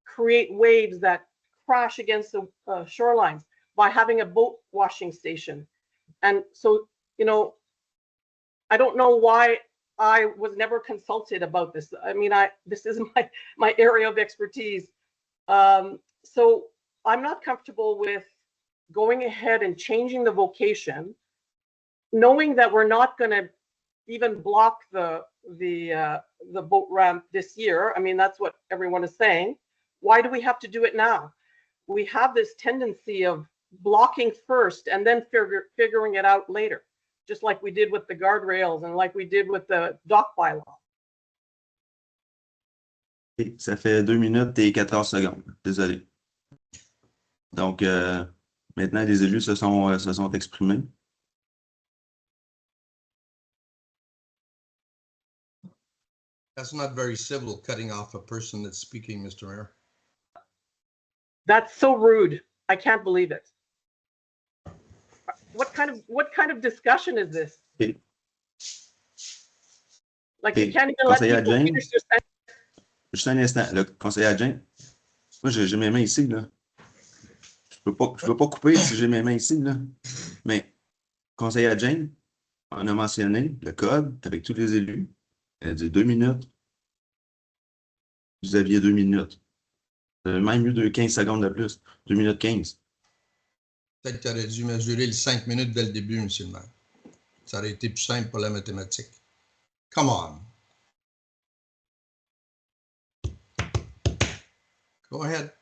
create waves that crash against the shorelines, by having a boat washing station. And so, I don't know why I was never consulted about this. I mean, this is my area of expertise. So I'm not comfortable with going ahead and changing the vocation, knowing that we're not going to even block the boat ramp this year. I mean, that's what everyone is saying. Why do we have to do it now? We have this tendency of blocking first and then figuring it out later, just like we did with the guardrails and like we did with the dock bylaw. OK, ça fait 2 minutes et 14 secondes. Désolé. Donc, maintenant, les élus se sont exprimés. That's not very civil, cutting off a person that's speaking, Mr. Mayor. That's so rude. I can't believe it. What kind of discussion is this? OK. Like, OK. you can't even let Conseiller people adjoint. finish their sentence. Juste un instant. Le conseiller adjoint, moi, j'ai mes mains ici, là. Je peux pas couper si j'ai mes mains ici, là. Mais, conseiller adjoint, on a mentionné le code avec tous les élus. Elle a dit 2 minutes. Vous aviez 2 minutes. Vous avez même eu 15 secondes de plus. 2 minutes 15. Peut-être que tu aurais dû mesurer les 5 minutes dès le début, M. le maire. Ça aurait été plus simple pour la mathématique. Come on. Go ahead.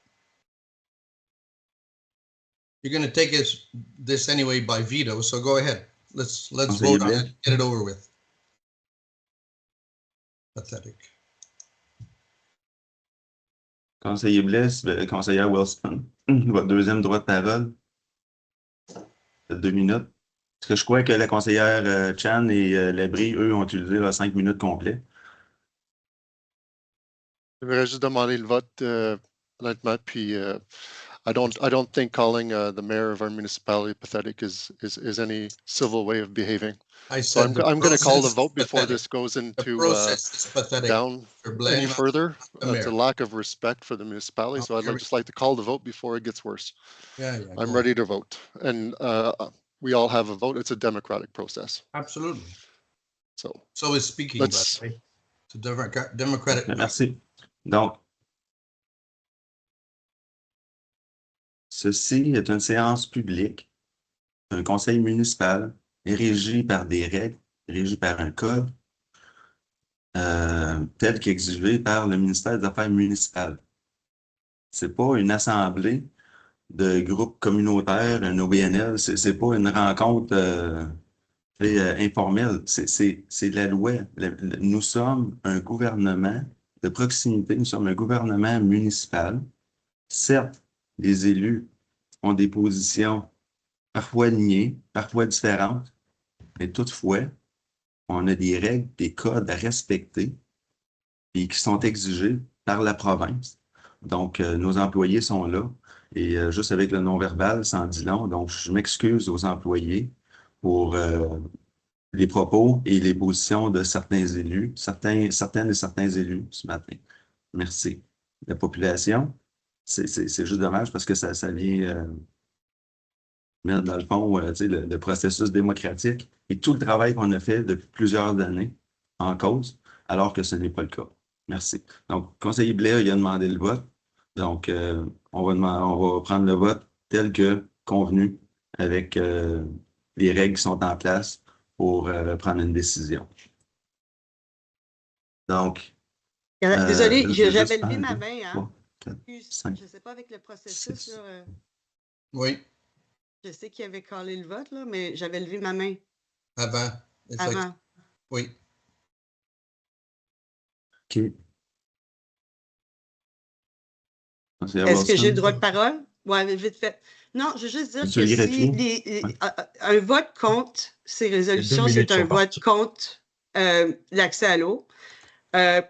You're going to take this anyway by veto, so go ahead. Let's vote on it, get it over with. Pathetic. Conseiller Bliss, conseillère Wilson, votre deuxième droit de parole. 2 minutes. Parce que je crois que la conseillère Chan et Labrie, eux, ont utilisé leurs 5 minutes complets. Je voudrais juste demander le vote, honnêtement, puis I don't think calling the mayor of our municipality pathetic is any civil way of behaving. So I'm going to call the vote before this goes into down any further. It's a lack of respect for the municipality. So I'd just like to call the vote before it gets worse. Yeah, I'm ready to vote. And we all have a vote. It's a democratic process. Absolutely. So is speaking, by the way. It's a democratic. Merci. Donc, ceci est une séance publique, un conseil municipal régi par des règles, régi par un code, tel qu'exigé par le ministère des Affaires municipales. Ce n'est pas une assemblée de groupes communautaires, un OBNL, ce n'est pas une rencontre informelle, c'est la loi. Nous sommes un gouvernement de proximité, nous sommes un gouvernement municipal. Certes, les élus ont des positions parfois alignées, parfois différentes, mais toutefois, on a des règles, des codes à respecter et qui sont exigés par la province. Donc, nos employés sont là et juste avec le non-verbal, ça en dit long. Donc, je m'excuse aux employés pour les propos et les positions de certains élus, certaines et certains élus ce matin. Merci. La population, c'est juste dommage parce que ça vient mettre dans le fond le processus démocratique et tout le travail qu'on a fait depuis plusieurs années en cause, alors que ce n'est pas le cas. Merci. Donc, conseiller Blair, il a demandé le vote. Donc, on va prendre le vote tel que convenu avec les règles qui sont en place pour prendre une décision. Donc, désolé, j'avais levé ma main. Hein? 4, 5, je ne sais pas avec le processus. 6. Là, oui. Je sais qu'il avait collé le vote, là, mais j'avais levé ma main. Avant. Oui. OK. Conseillère Est-ce que j'ai le Wilson? droit de parole? Oui, vite fait. Non, je veux juste dire Monsieur que si Ligretti? un vote contre ces Les 2 résolutions, minutes c'est un sont vote parties. contre l'accès à l'eau.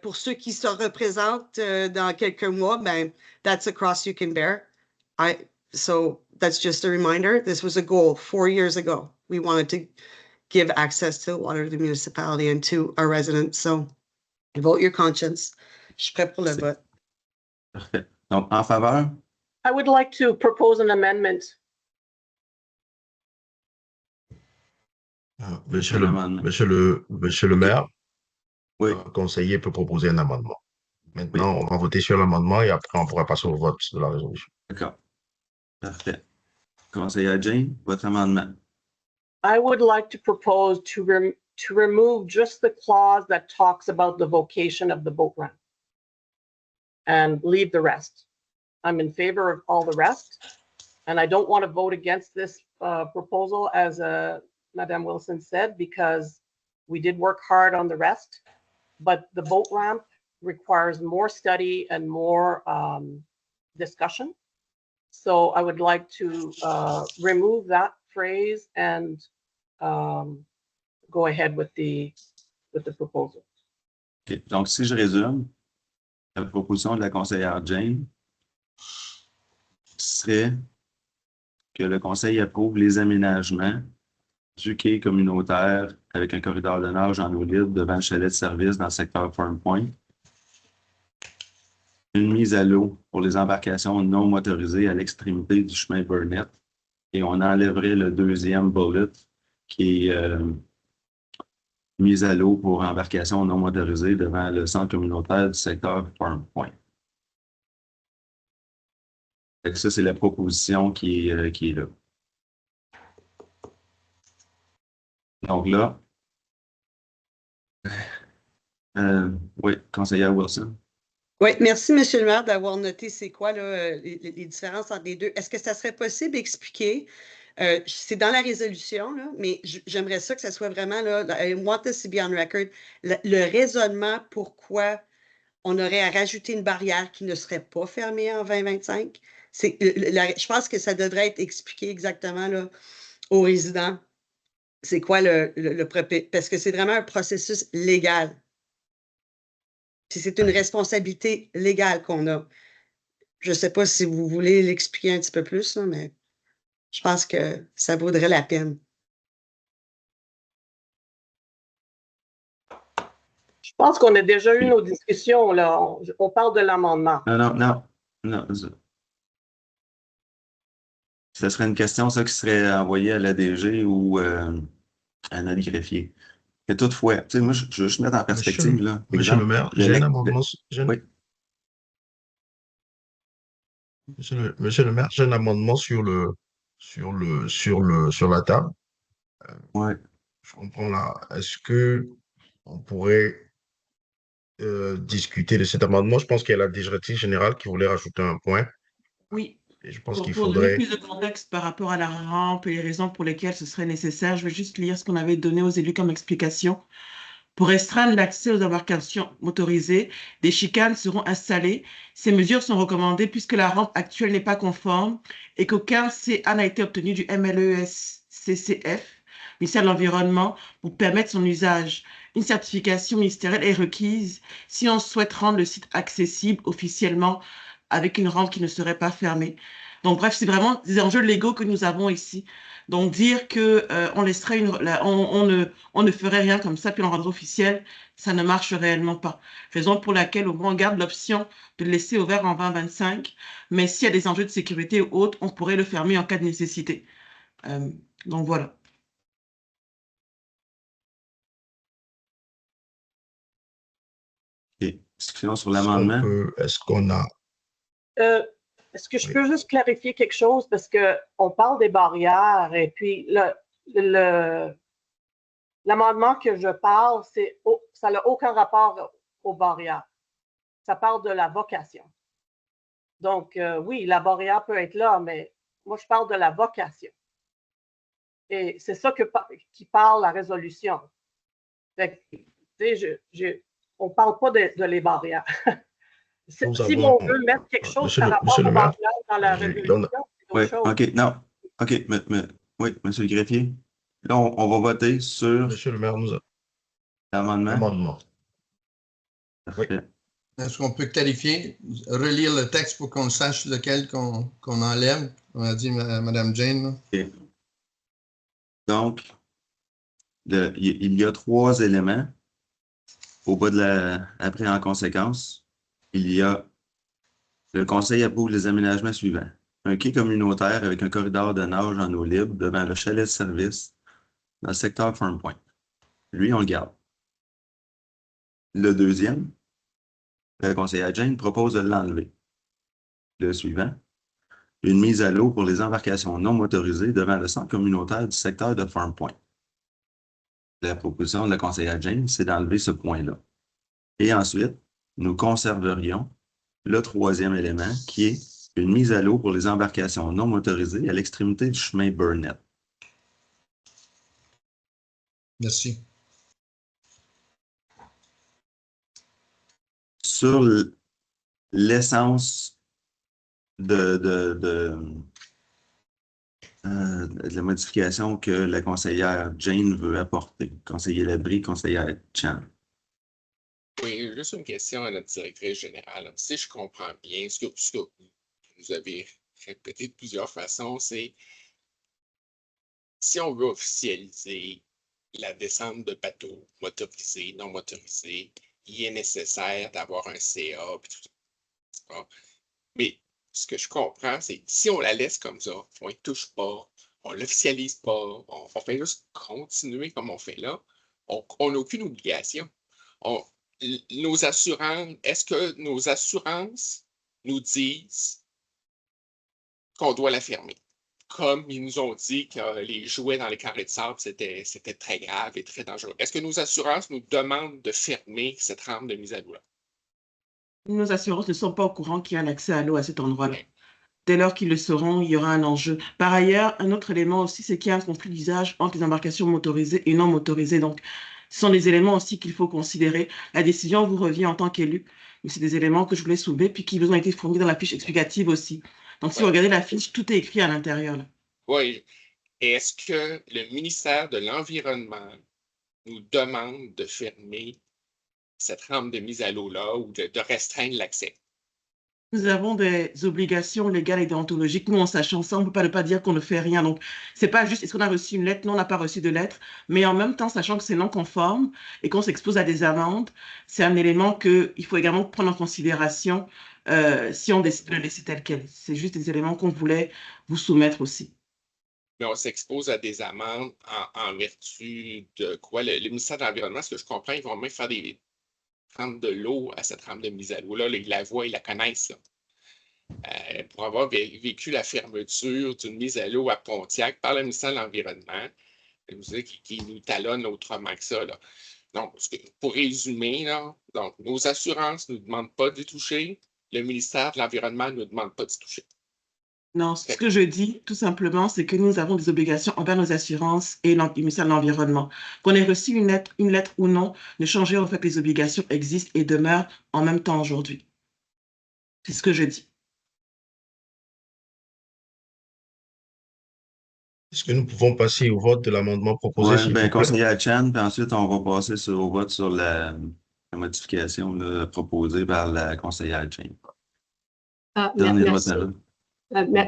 Pour ceux qui se représentent dans quelques mois, ben, that's a cross you can bear. So that's just a reminder. This was a goal 4 years ago. We wanted to give access to water to the municipality and to our residents. So vote your conscience. Je suis prêt pour le vote. Parfait. Donc, en faveur? I would like to propose an amendment. Monsieur L'amendement. le maire, Oui, le conseiller peut proposer un amendement. Maintenant, on va voter sur l'amendement et après, on pourra passer au vote de la résolution. d'accord. Parfait. Conseillère Jane, votre amendement. I would like to propose to remove just the clause that talks about the vocation of the boat ramp and leave the rest. I'm in favor of all the rest, and I don't want to vote against this proposal, as Madame Wilson said, because we did work hard on the rest, but the boat ramp requires more study and more discussion. So I would like to remove that phrase and go ahead with the proposal. OK. Donc, si je résume, la proposition de la conseillère Jane serait que le conseil approuve les aménagements du quai communautaire avec un corridor de nage en eau libre devant le chalet de service dans le secteur Farm Point, une mise à l'eau pour les embarcations non motorisées à l'extrémité du chemin Burnett, et on enlèverait le deuxième bullet qui est mise à l'eau pour embarcations non motorisées devant le centre communautaire du secteur Farm Point. Fait que ça, c'est la proposition qui est là. Donc là, oui, conseillère Wilson. Oui, merci, M. le maire, d'avoir noté c'est quoi là, les différences entre les deux. Est-ce que ça serait possible d'expliquer? C'est dans la résolution, là, mais j'aimerais ça que ça soit vraiment, là, I want this to be on record, le raisonnement pourquoi on aurait à rajouter une barrière qui ne serait pas fermée en 2025. Je pense que ça devrait être expliqué exactement là, aux résidents. C'est quoi parce que c'est vraiment un processus légal. Puis c'est une responsabilité légale qu'on a. Je ne sais pas si vous voulez l'expliquer un petit peu plus, là, mais je pense que ça vaudrait la peine. Je pense qu'on a déjà eu nos discussions, là. On parle de l'amendement. Non. Ce serait une question, ça, qui serait envoyée à l'ADG ou à notre greffier. Mais toutefois, tu sais, moi, je veux juste mettre en perspective, là. Monsieur le maire, j'ai un amendement. Oui. Monsieur le maire, j'ai un amendement sur la table. Oui. Je comprends là. Est-ce que on pourrait discuter de cet amendement? Je pense qu'il y a la directrice générale qui voulait rajouter un point. Oui. Et je pense qu'il Pour faudrait. donner plus de contexte par rapport à la rampe et les raisons pour lesquelles ce serait nécessaire, je vais juste lire ce qu'on avait donné aux élus comme explication. Pour restreindre l'accès aux embarcations motorisées, des chicanes seront installées. Ces mesures sont recommandées puisque la rampe actuelle n'est pas conforme et qu'aucun CA n'a été obtenu du MLES-CCF, ministère de l'Environnement, pour permettre son usage. Une certification ministérielle est requise si on souhaite rendre le site accessible officiellement avec une rampe qui ne serait pas fermée. Donc, bref, c'est vraiment des enjeux légaux que nous avons ici. Donc, dire que on laisserait on ne ferait rien comme ça, puis on rendrait officiel, ça ne marche réellement pas. Raison pour laquelle, au moins, on garde l'option de le laisser ouvert en 2025. Mais s'il y a des enjeux de sécurité ou autres, on pourrait le fermer en cas de nécessité. Donc, voilà. OK. Discussion sur l'amendement. Est-ce qu'on a. Est-ce que je peux juste clarifier quelque chose? Parce qu'on parle des barrières et puis l'amendement que je parle, ça n'a aucun rapport aux barrières. Ça parle de la vocation. Donc, oui, la barrière peut être là, mais moi, je parle de la vocation. Et c'est ça qui parle la résolution. Fait que, on ne parle pas de les barrières. Si Nous si avons, on veut mettre quelque chose monsieur par le, rapport monsieur au le maire, barrage dans la je résolution, donne, c'est Oui, autre chose. OK, non. OK, oui, monsieur le greffier. Là, on va voter sur monsieur le maire, nous avons l'amendement. l'amendement. Oui. Parfait. Est-ce qu'on peut clarifier, relire le texte pour qu'on sache lequel qu'on enlève? On a dit Mme Jane. Là. OK. Donc, il y a 3 éléments au bas de après en conséquence. Il y a le conseil approuve les aménagements suivants. Un quai communautaire avec un corridor de nage en eau libre devant le chalet de service dans le secteur Farm Point. Lui, on le garde. Le deuxième, le conseiller Jane propose de l'enlever. Le suivant, une mise à l'eau pour les embarcations non motorisées devant le centre communautaire du secteur de Farm Point. La proposition de la conseillère Jane, c'est d'enlever ce point-là. Et ensuite, nous conserverions le 3e élément qui est une mise à l'eau pour les embarcations non motorisées à l'extrémité du chemin Burnett. Merci. Sur l'essence de la modification que la conseillère Jane veut apporter. Conseiller Labrie, conseillère Chan. Oui, juste une question à notre directrice générale. Si je comprends bien, ce que vous avez répété de plusieurs façons, c'est si on veut officialiser la descente de bateaux motorisés, non motorisés, il est nécessaire d'avoir un CA. Ça. Mais ce que je comprends, c'est que si on la laisse comme ça, on ne touche pas, on ne l'officialise pas, on fait juste continuer comme on fait là, on n'a aucune obligation. Nos assurances, est-ce que nos assurances nous disent qu'on doit la fermer? Comme ils nous ont dit que les jouets dans les carrés de sable, c'était très grave et très dangereux. Est-ce que nos assurances nous demandent de fermer cette rampe de mise à l'eau-là? Nos assurances ne sont pas au courant qu'il y a un accès à l'eau à cet endroit-là. Dès lors qu'ils le sauront, il y aura un enjeu. Par ailleurs, un autre élément aussi, c'est qu'il y a un conflit d'usage entre les embarcations motorisées et non motorisées. Donc, ce sont des éléments aussi qu'il faut considérer. La décision vous revient en tant qu'élu. C'est des éléments que je voulais soulever, puis qui vous ont été fournis dans la fiche explicative aussi. Donc, si vous regardez la fiche, tout est écrit à l'intérieur. Oui. Est-ce que le ministère de l'Environnement nous demande de fermer cette rampe de mise à l'eau-là ou de restreindre l'accès? Nous avons des obligations légales et déontologiques. Nous, en sachant ça, on ne peut pas ne pas dire qu'on ne fait rien. Donc, c'est pas juste, est-ce qu'on a reçu une lettre? Non, on n'a pas reçu de lettre. Mais en même temps, sachant que c'est non conforme et qu'on s'expose à des amendes, c'est un élément qu'il faut également prendre en considération si on décide de le laisser tel quel. C'est juste des éléments qu'on voulait vous soumettre aussi. Mais on s'expose à des amendes en vertu de quoi? Le ministère de l'Environnement, ce que je comprends, ils vont même faire des prendre de l'eau à cette rampe de mise à l'eau-là. Ils la voient, ils la connaissent. Là. Pour avoir vécu la fermeture d'une mise à l'eau à Pontiac par le ministère de l'Environnement, qui nous talonne autrement que ça. Là. Donc, pour résumer, là, donc, nos assurances ne nous demandent pas d'y toucher. Le ministère de l'Environnement ne nous demande pas d'y toucher. Non, ce que je dis, tout simplement, c'est que nous avons des obligations envers nos assurances et le ministère de l'Environnement. Qu'on ait reçu une lettre ou non, ne changeait au fait que les obligations existent et demeurent en même temps aujourd'hui. C'est ce que je dis. Est-ce que nous pouvons passer au vote de l'amendement proposé, Oui, s'il bien, vous plaît? conseiller Chan, puis ensuite, on va passer au vote sur la modification là, proposée par la conseillère Jane.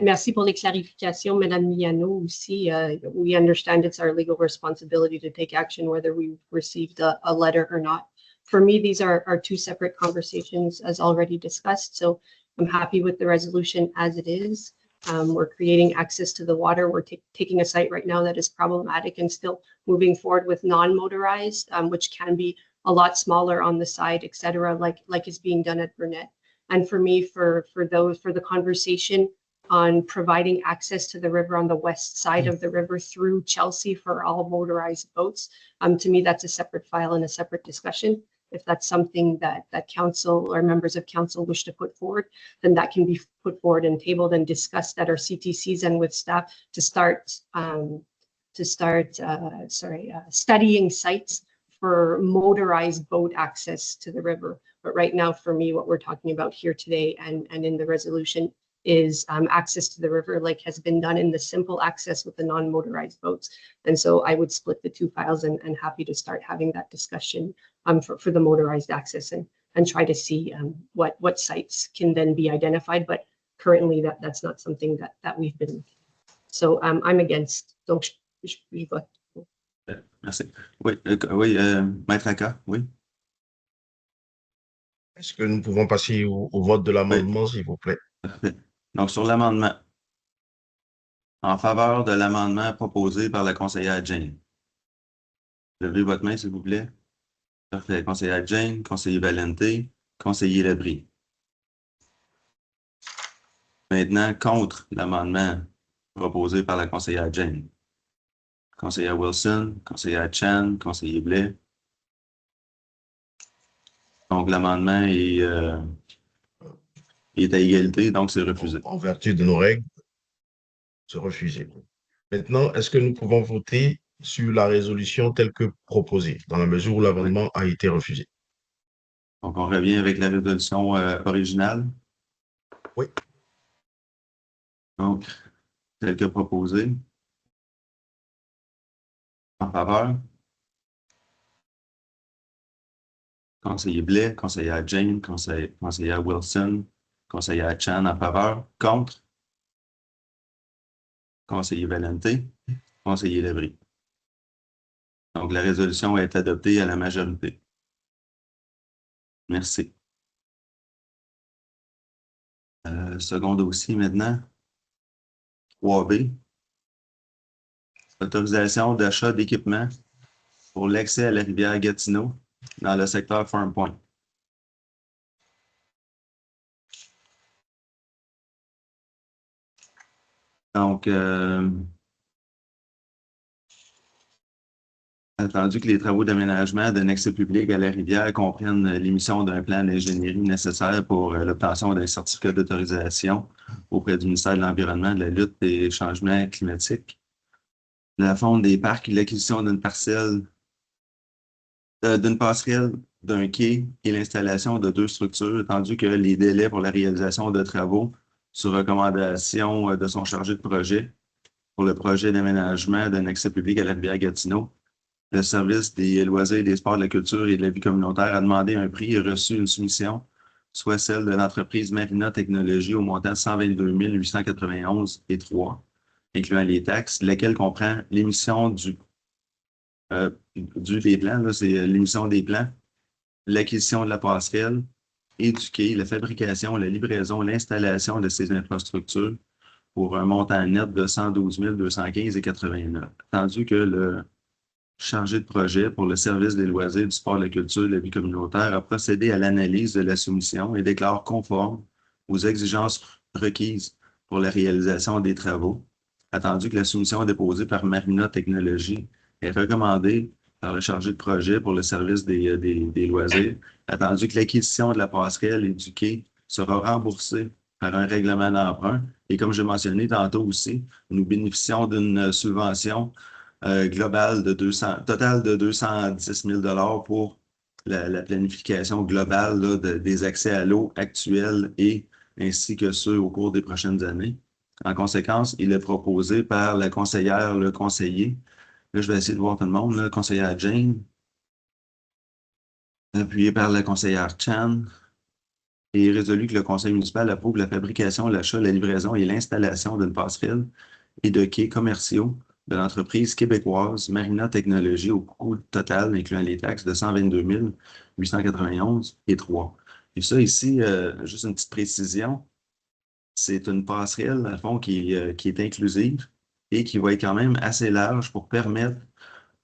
Merci pour les clarifications, Madame Miano aussi. We understand it's our legal responsibility to take action whether we received a letter or not. For me, these are two separate conversations as already discussed, so I'm happy with the resolution as it is. We're creating access to the water. We're taking a site right now that is problematic and still moving forward with non-motorized, which can be a lot smaller on the side, et cetera, like is being done at Burnett. And for me, for the conversation on providing access to the river on the west side of the river through Chelsea for all motorized boats, to me, that's a separate file and a separate discussion. If that's something that council or members of council wish to put forward, then that can be put forward and tabled and discussed at our CTCs and with staff to start studying sites for motorized boat access to the river. But right now, for me, what we're talking about here today and in the resolution is access to the river, like has been done in the simple access with the non-motorized boats. And so I would split the two files and happy to start having that discussion for the motorized access and try to see what sites can then be identified. But currently that's not something that we've been looking at. So I'm against. Donc, je vote. Merci. Oui, Maître Aka, oui. Est-ce que nous pouvons passer au vote de l'amendement, s'il vous plaît? Parfait. Donc, sur l'amendement, en faveur de l'amendement proposé par la conseillère Jane. Levez votre main, s'il vous plaît. Parfait. Conseillère Jane, conseiller Valente, conseiller Labrie. Maintenant, contre l'amendement proposé par la conseillère Jane. Conseillère Wilson, conseillère Chan, conseiller Blais. Donc, l'amendement est à égalité, donc c'est refusé. En vertu de nos règles, c'est refusé. Maintenant, est-ce que nous pouvons voter sur la résolution telle que proposée, dans la mesure où l'amendement a été refusé? Donc, on revient avec la résolution originale. Oui. Donc, telle que proposée. En faveur. Conseiller Blais, conseillère Jane, conseillère Wilson, conseillère Chan en faveur. Contre. Conseiller Valente, conseiller Labrie. Donc, la résolution est adoptée à la majorité. Merci. Second dossier maintenant. 3B. Autorisation d'achat d'équipements pour l'accès à la rivière Gatineau dans le secteur Farm Point. Donc, attendu que les travaux d'aménagement d'un accès public à la rivière comprennent l'émission d'un plan d'ingénierie nécessaire pour l'obtention d'un certificat d'autorisation auprès du ministère de l'Environnement, de la lutte des changements climatiques, la fonte des parcs et l'acquisition d'une parcelle, d'une passerelle, d'un quai et l'installation de 2 structures, attendu que les délais pour la réalisation de travaux sur recommandation de son chargé de projet pour le projet d'aménagement d'un accès public à la rivière Gatineau. Le service des loisirs, des sports, de la culture et de la vie communautaire a demandé un prix et reçu une soumission, soit celle de l'entreprise Marina Technologies au montant de 122 891,3, incluant les taxes, laquelle comprend l'émission des plans, c'est l'émission des plans, l'acquisition de la passerelle et du quai, la fabrication, la livraison, l'installation de ces infrastructures pour un montant net de 112 215,89. Attendu que le chargé de projet pour le service des loisirs, du sport, de la culture et de la vie communautaire a procédé à l'analyse de la soumission et déclare conforme aux exigences requises pour la réalisation des travaux. Attendu que la soumission déposée par Marina Technologies est recommandée par le chargé de projet pour le service des loisirs, attendu que l'acquisition de la passerelle et du quai sera remboursée par un règlement d'emprunt. Et comme j'ai mentionné tantôt aussi, nous bénéficions d'une subvention globale totale de 210 000 pour la planification globale là, des accès à l'eau actuels et ainsi que ceux au cours des prochaines années. En conséquence, il est proposé par la conseillère, le conseiller. Là, je vais essayer de voir tout le monde. La conseillère Jane, appuyé par la conseillère Chan, et résolu que le conseil municipal approuve la fabrication, l'achat, la livraison et l'installation d'une passerelle et de quais commerciaux de l'entreprise québécoise Marina Technologies au coût total, incluant les taxes, de 122 891,3. Et ça ici, juste une petite précision, c'est une passerelle, à fond, qui est inclusive et qui va être quand même assez large pour permettre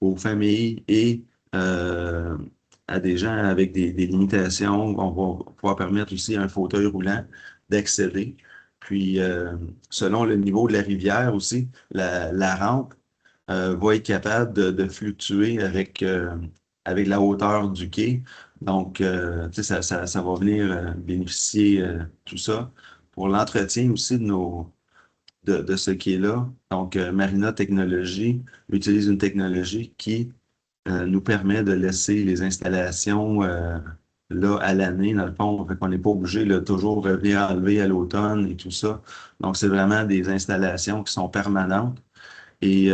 aux familles et à des gens avec des limitations, on va pouvoir permettre aussi à un fauteuil roulant d'accéder. Puis, selon le niveau de la rivière aussi, la rampe va être capable de fluctuer avec la hauteur du quai. Donc, ça va venir bénéficier tout ça. Pour l'entretien aussi de ce quai-là, donc Marina Technologies utilise une technologie qui nous permet de laisser les installations là, à l'année, dans le fond, fait qu'on n'est pas obligé de toujours revenir enlever à l'automne et tout ça. Donc, c'est vraiment des installations qui sont permanentes et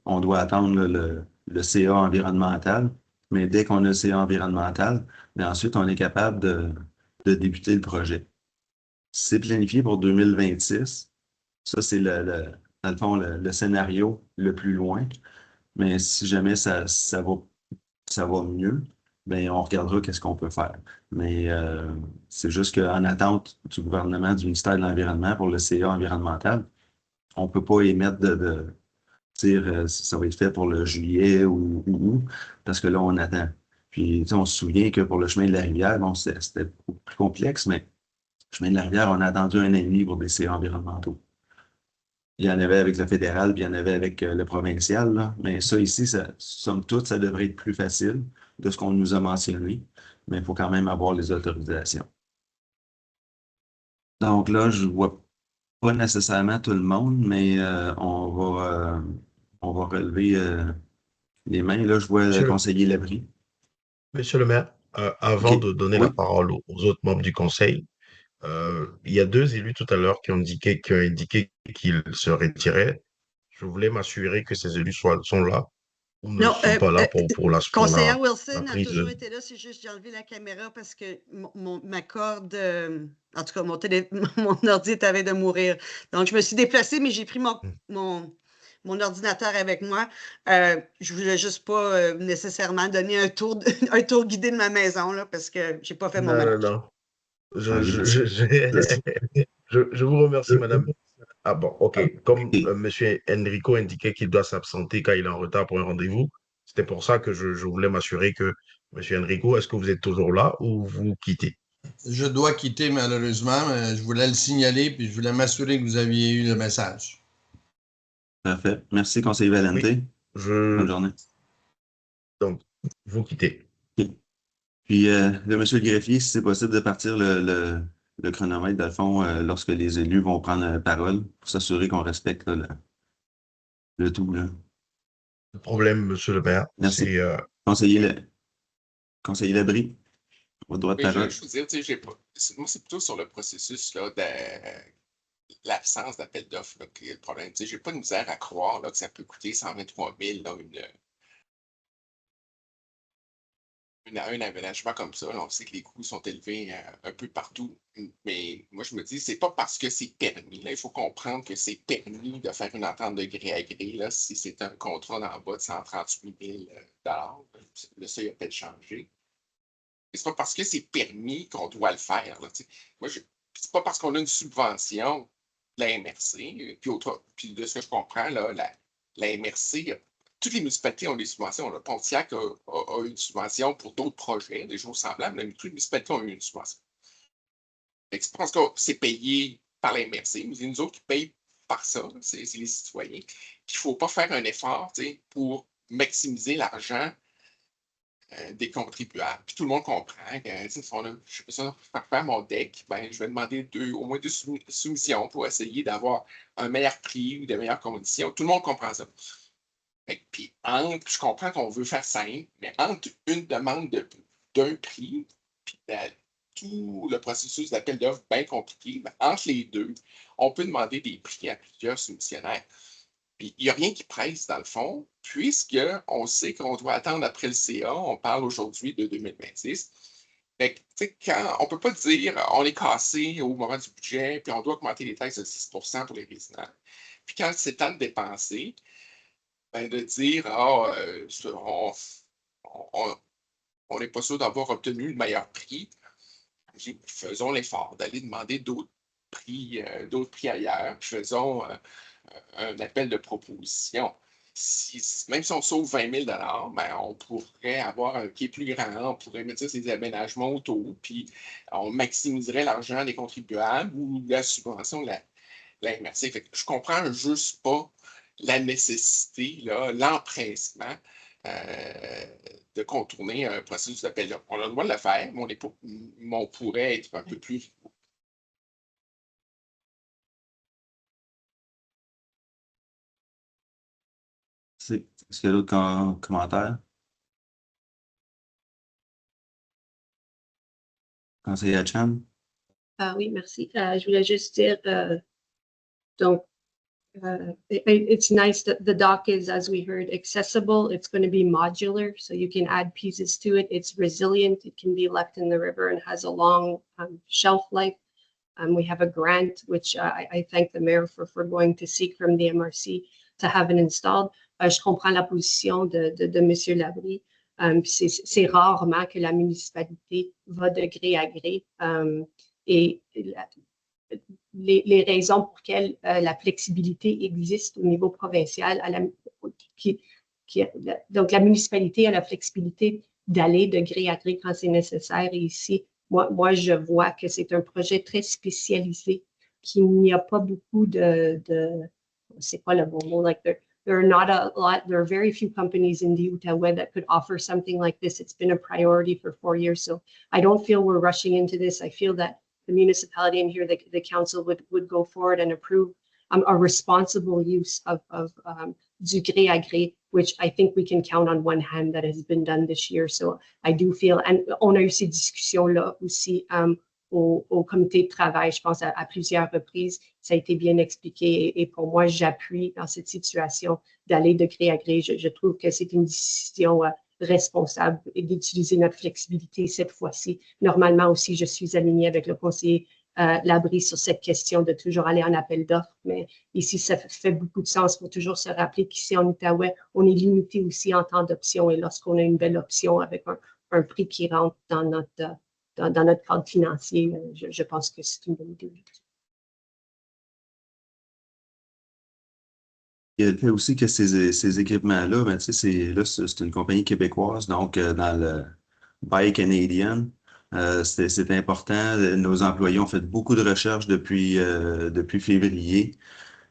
on doit attendre le CA environnemental. Mais dès qu'on a le CA environnemental, bien ensuite, on est capable de débuter le projet. C'est planifié pour 2026. Ça, c'est dans le fond, le scénario le plus loin. Mais si jamais ça va mieux, bien, on regardera qu'est-ce qu'on peut faire. Mais c'est juste qu'en attente du gouvernement, du ministère de l'Environnement pour le CA environnemental, on ne peut pas émettre de dire ça va être fait pour le juillet ou parce que là, on attend. Puis, tu sais, on se souvient que pour le chemin de la rivière, bon, c'était beaucoup plus complexe, mais le chemin de la rivière, on a attendu 1 an et demi pour des CA environnementaux. Il y en avait avec le fédéral, puis il y en avait avec le provincial, là. Mais ça, ici, somme toute, ça devrait être plus facile de ce qu'on nous a mentionné, mais il faut quand même avoir les autorisations. Donc là, je vois pas nécessairement tout le monde, mais on va relever les mains. Là, je vois le Monsieur le, conseiller Labrie. Monsieur le maire, avant OK. de donner Oui. la parole aux autres membres du conseil, il y a deux élus tout à l'heure qui ont indiqué qu'ils se retiraient. Je voulais m'assurer que ces élus sont là ou ne Non, sont pas là pour conseillère la Wilson a prise toujours de... été là, c'est juste j'ai enlevé la caméra parce que ma corde, en tout cas, mon ordi est avait de mourir. Donc, je me suis déplacée, mais j'ai pris mon ordinateur avec moi. Je voulais juste pas nécessairement donner un tour guidé de ma maison, là, parce que j'ai pas fait mon Non, non, ménage. non. Merci. Je vous remercie, madame. Ah bon, ok. Comme OK. Monsieur Enrico indiquait qu'il doit s'absenter quand il est en retard pour un rendez-vous, c'était pour ça que je voulais m'assurer que Monsieur Enrico, est-ce que vous êtes toujours là ou vous quittez? Je dois quitter malheureusement, mais je voulais le signaler puis je voulais m'assurer que vous aviez eu le message. Parfait. Merci, conseiller Valente. Oui, Bonne je journée. donc vous quittez. OK. Puis, monsieur le greffier, si c'est possible de partir le chronomètre, dans le fond, lorsque les élus vont prendre la parole, pour s'assurer qu'on respecte là, le tout. Là. Le problème, Monsieur le maire, Merci. c'est Conseiller, conseiller Labrie, votre droit de Oui, je parole. veux juste vous dire, tu sais, moi, c'est plutôt sur le processus là, de l'absence d'appel d'offres là, qui est le problème. Tu sais, j'ai pas de misère à croire là, que ça peut coûter 123 000 là, un aménagement comme ça. Là, on sait que les coûts sont élevés un peu partout. Mais moi, je me dis, c'est pas parce que c'est permis. Là, il faut comprendre que c'est permis de faire une entente de gré à gré. Là, si c'est un contrat d'en bas de 138 000 le seuil a peut-être changé. C'est pas parce que c'est permis qu'on doit le faire. Là, moi, c'est pas parce qu'on a une subvention de la MRC, puis de ce que je comprends, là, la MRC, toutes les municipalités ont des subventions. Le Pontiac a une subvention pour d'autres projets, des choses semblables, mais toutes les municipalités ont eu une subvention. Je pense que c'est payé par la MRC, mais c'est nous autres qui payons par ça, c'est les citoyens. Il ne faut pas faire un effort pour maximiser l'argent des contribuables. Puis tout le monde comprend que si je fais ça pour faire mon deck, ben, je vais demander au moins deux soumissions pour essayer d'avoir un meilleur prix ou de meilleures conditions. Tout le monde comprend ça. Puis je comprends qu'on veut faire simple, mais entre une demande d'un prix, puis tout le processus d'appel d'offres bien compliqué, ben, entre les deux, on peut demander des prix à plusieurs soumissionnaires. Puis il n'y a rien qui presse dans le fond, puisqu'on sait qu'on doit attendre après le CA. On parle aujourd'hui de 2026. Fait que, on ne peut pas dire on est cassé au moment du budget, puis on doit augmenter les taxes de 6 pour les résidents. Puis quand c'est temps de dépenser, ben, de dire on n'est pas sûr d'avoir obtenu le meilleur prix. Faisons l'effort d'aller demander d'autres prix ailleurs. Puis faisons un appel de proposition. Même si on sauve 20 000 ben, on pourrait avoir un quai plus grand, on pourrait mettre ces aménagements autour, puis on maximiserait l'argent des contribuables ou la subvention de la MRC. Fait que je comprends juste pas la nécessité, l'empressement de contourner un processus d'appel d'offres. On a le droit de le faire, mais on pourrait être un peu plus. Est-ce qu'il y a d'autres commentaires? Conseillère Chan? Oui, merci. Je voulais juste dire, donc, it's nice that the dock is, as we heard, accessible. It's going to be modular, so you can add pieces to it. It's resilient. It can be left in the river and has a long shelf life. We have a grant, which I thank the mayor for going to seek from the MRC to have it installed. Je comprends la position de Monsieur Labrie. C'est rarement que la municipalité va de gré à gré. Et les raisons pour lesquelles la flexibilité existe au niveau provincial, donc la municipalité a la flexibilité d'aller de gré à gré quand c'est nécessaire. Et ici, moi, je vois que c'est un projet très spécialisé, qu'il n'y a pas beaucoup c'est quoi le bon mot, like there are very few companies in the Outaouais that could offer something like this. It's been a priority for 4 years, so I don't feel we're rushing into this. I feel that the municipality and here the council would go forward and approve a responsible use of du gré à gré, which I think we can count on one hand that has been done this year. So I do feel, and on a eu ces discussions-là aussi au comité de travail, je pense à plusieurs reprises, ça a été bien expliqué et pour moi, j'appuie dans cette situation d'aller de gré à gré. Je trouve que c'est une décision responsable et d'utiliser notre flexibilité cette fois-ci. Normalement aussi, je suis alignée avec le conseiller Labrie sur cette question de toujours aller en appel d'offres, mais ici, ça fait beaucoup de sens. Il faut toujours se rappeler qu'ici en Outaouais, on est limité aussi en temps d'option et lorsqu'on a une belle option avec un prix qui rentre dans notre cadre financier, je pense que c'est une bonne idée. Il y a le fait aussi que ces équipements-là, ben, c'est une compagnie québécoise, donc dans le Buy Canadian, c'est important. Nos employés ont fait beaucoup de recherches depuis février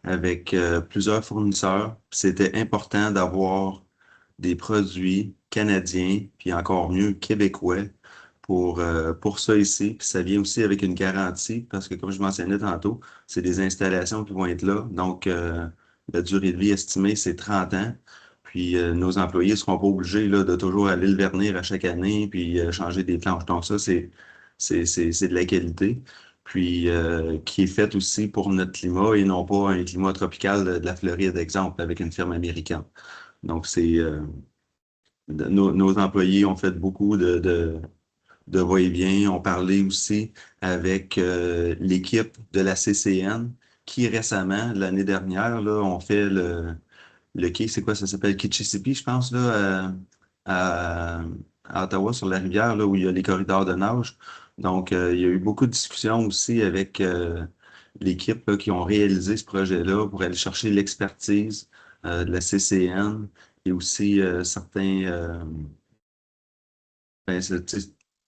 avec plusieurs fournisseurs. C'était important d'avoir des produits canadiens, puis encore mieux québécois pour ça ici. Puis ça vient aussi avec une garantie, parce que comme je mentionnais tantôt, c'est des installations qui vont être là. Donc, la durée de vie estimée, c'est 30 ans. Puis nos employés ne seront pas obligés là, de toujours aller le vernir à chaque année, puis changer des planches. Donc ça, c'est de la qualité. Puis qui est faite aussi pour notre climat et non pas un climat tropical de la Floride, exemple, avec une firme américaine. Donc, nos employés ont fait beaucoup de va-et-vient. On parlait aussi avec l'équipe de la CCN qui récemment, l'année dernière, là, ont fait le quai, c'est quoi ça s'appelle? Kitchissippi, je pense, là, à Ottawa, sur la rivière, là, où il y a les corridors de nage. Donc, il y a eu beaucoup de discussions aussi avec l'équipe là, qui ont réalisé ce projet-là pour aller chercher l'expertise de la CCN et aussi certains,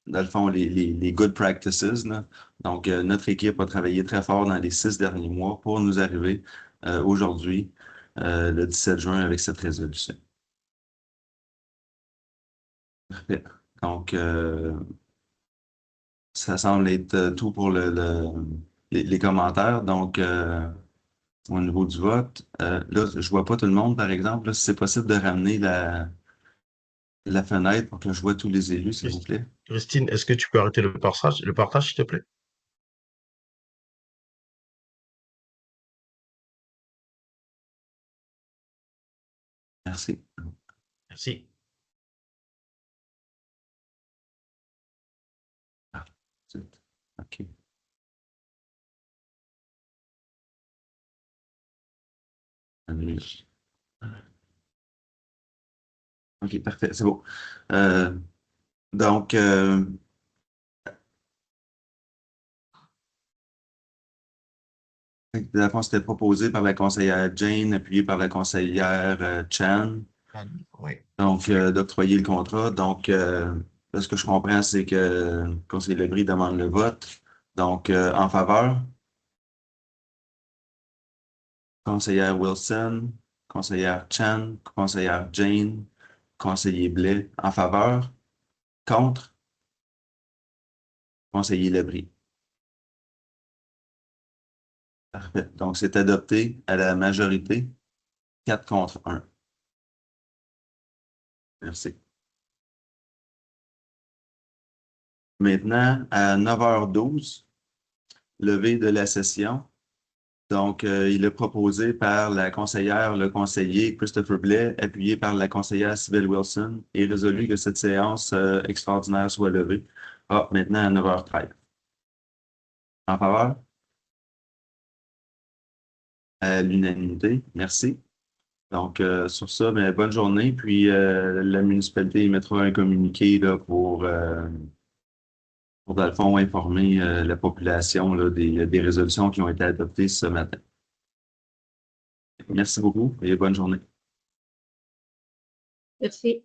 dans le fond, les good practices, là. Donc, notre équipe a travaillé très fort dans les 6 derniers mois pour nous arriver aujourd'hui, le 17 juin, avec cette résolution. Parfait. Donc, ça semble être tout pour les commentaires. Donc, au niveau du vote, là, je ne vois pas tout le monde, par exemple. Là, si c'est possible de ramener la fenêtre pour que je vois tous les élus, s'il vous plaît. Christine, est-ce que tu peux arrêter le partage, s'il te plaît? Merci. Merci. OK. OK, parfait, c'est bon. Donc, dans le fond, c'était proposé par la conseillère Jane, appuyé par la conseillère Chan. Oui. Donc, d'octroyer le contrat. Donc, là, ce que je comprends, c'est que le conseiller Labrie demande le vote. Donc, en faveur, conseillère Wilson, conseillère Chan, conseillère Jane, conseiller Blais. En faveur, contre, conseiller Labrie. Parfait. Donc, c'est adopté à la majorité, 4 contre 1. Merci. Maintenant, à 9h12, levée de la session. Donc, il est proposé par la conseillère, le conseiller Christopher Blais, appuyé par la conseillère Sybil Wilson, et résolu que cette séance extraordinaire soit levée. Ah, maintenant à 9h13. En faveur? À l'unanimité. Merci. Donc, sur ça, ben, bonne journée. Puis, la municipalité émettra un communiqué là, pour, dans le fond, informer la population là, des résolutions qui ont été adoptées ce matin. Merci beaucoup et bonne journée. Merci.